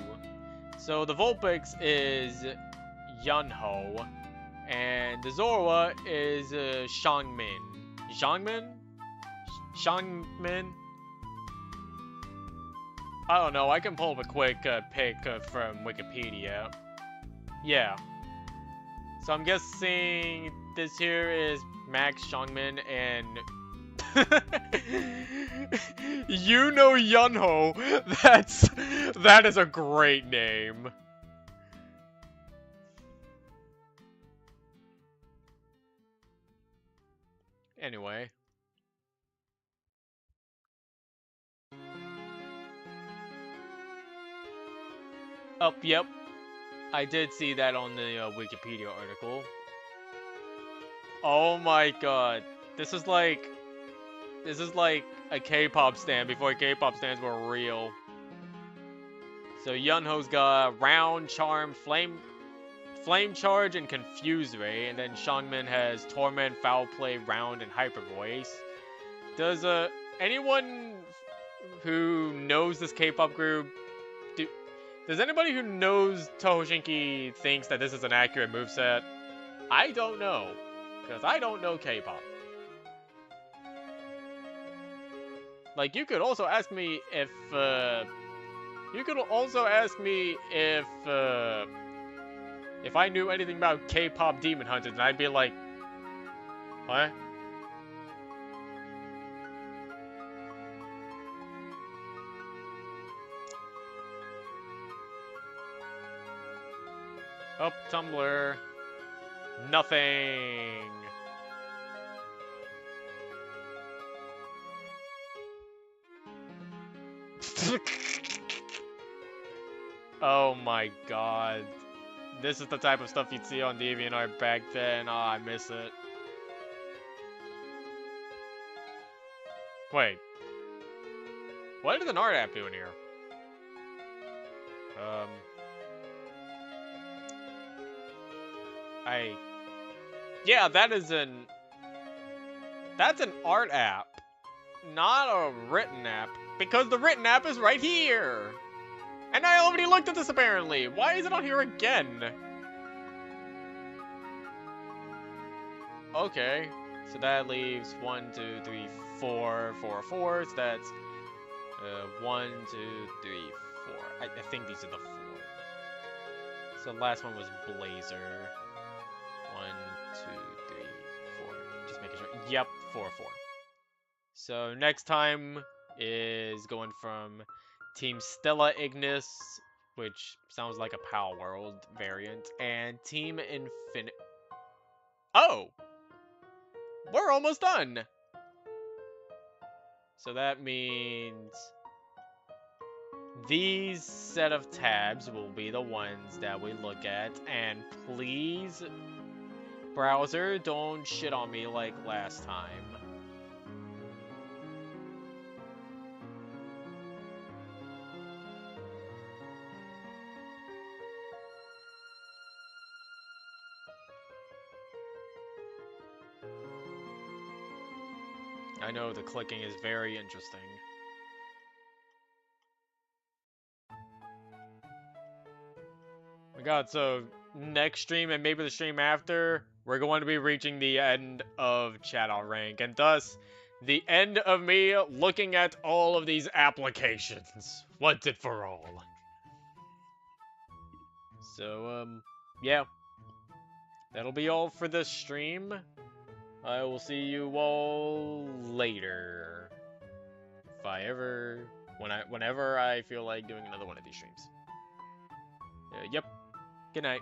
So the Vulpix is Yunho, and the Zorua is Shangmin. Shangmin? Shangmin? I don't know, I can pull up a quick pic from Wikipedia. Yeah. So I'm guessing this here is Max Shangmin and... You know Yunho! That is a great name. Anyway. Oh, yep. I did see that on the Wikipedia article. Oh my god. This is like a K-pop stand before K-pop stands were real. So Yunho's got Round, Charm, Flame Charge, and Confuse Ray, and then Shangmin has Torment, Foul Play, Round, and Hyper Voice. Does anyone who knows this K-pop group does anybody who knows Toho Shinki thinks that this is an accurate moveset? I don't know, because I don't know K-pop. Like, you could also ask me if, if I knew anything about K-pop Demon Hunters, and I'd be like, what? Oh, Tumblr. Nothing. Oh my god. This is the type of stuff you'd see on DeviantArt back then. Oh, I miss it. Wait. What is an art app doing here? Yeah, that's an art app, not a written app, because the written app is right here. And I already looked at this apparently. Why is it on here again? Okay, so that leaves 1, 2, 3, 4, 4, 4. So that's 1, 2, 3, 4. I think these are the 4. So the last one was Blazer. 1, 2, 3, 4. Just making sure. Yep, 4, 4. So next time is going from Team Stella Ignis, which sounds like a Pal World variant, and Team Infinite. Oh! We're almost done! So that means these set of tabs will be the ones that we look at, and please, browser, don't shit on me like last time. I know the clicking is very interesting. My god, so next stream and maybe the stream after, we're going to be reaching the end of Shadow Rank, and thus, the end of me looking at all of these applications. Once and for all. So, yeah. That'll be all for this stream. I will see you all later. If I ever, whenever I feel like doing another one of these streams. Yep. Good night.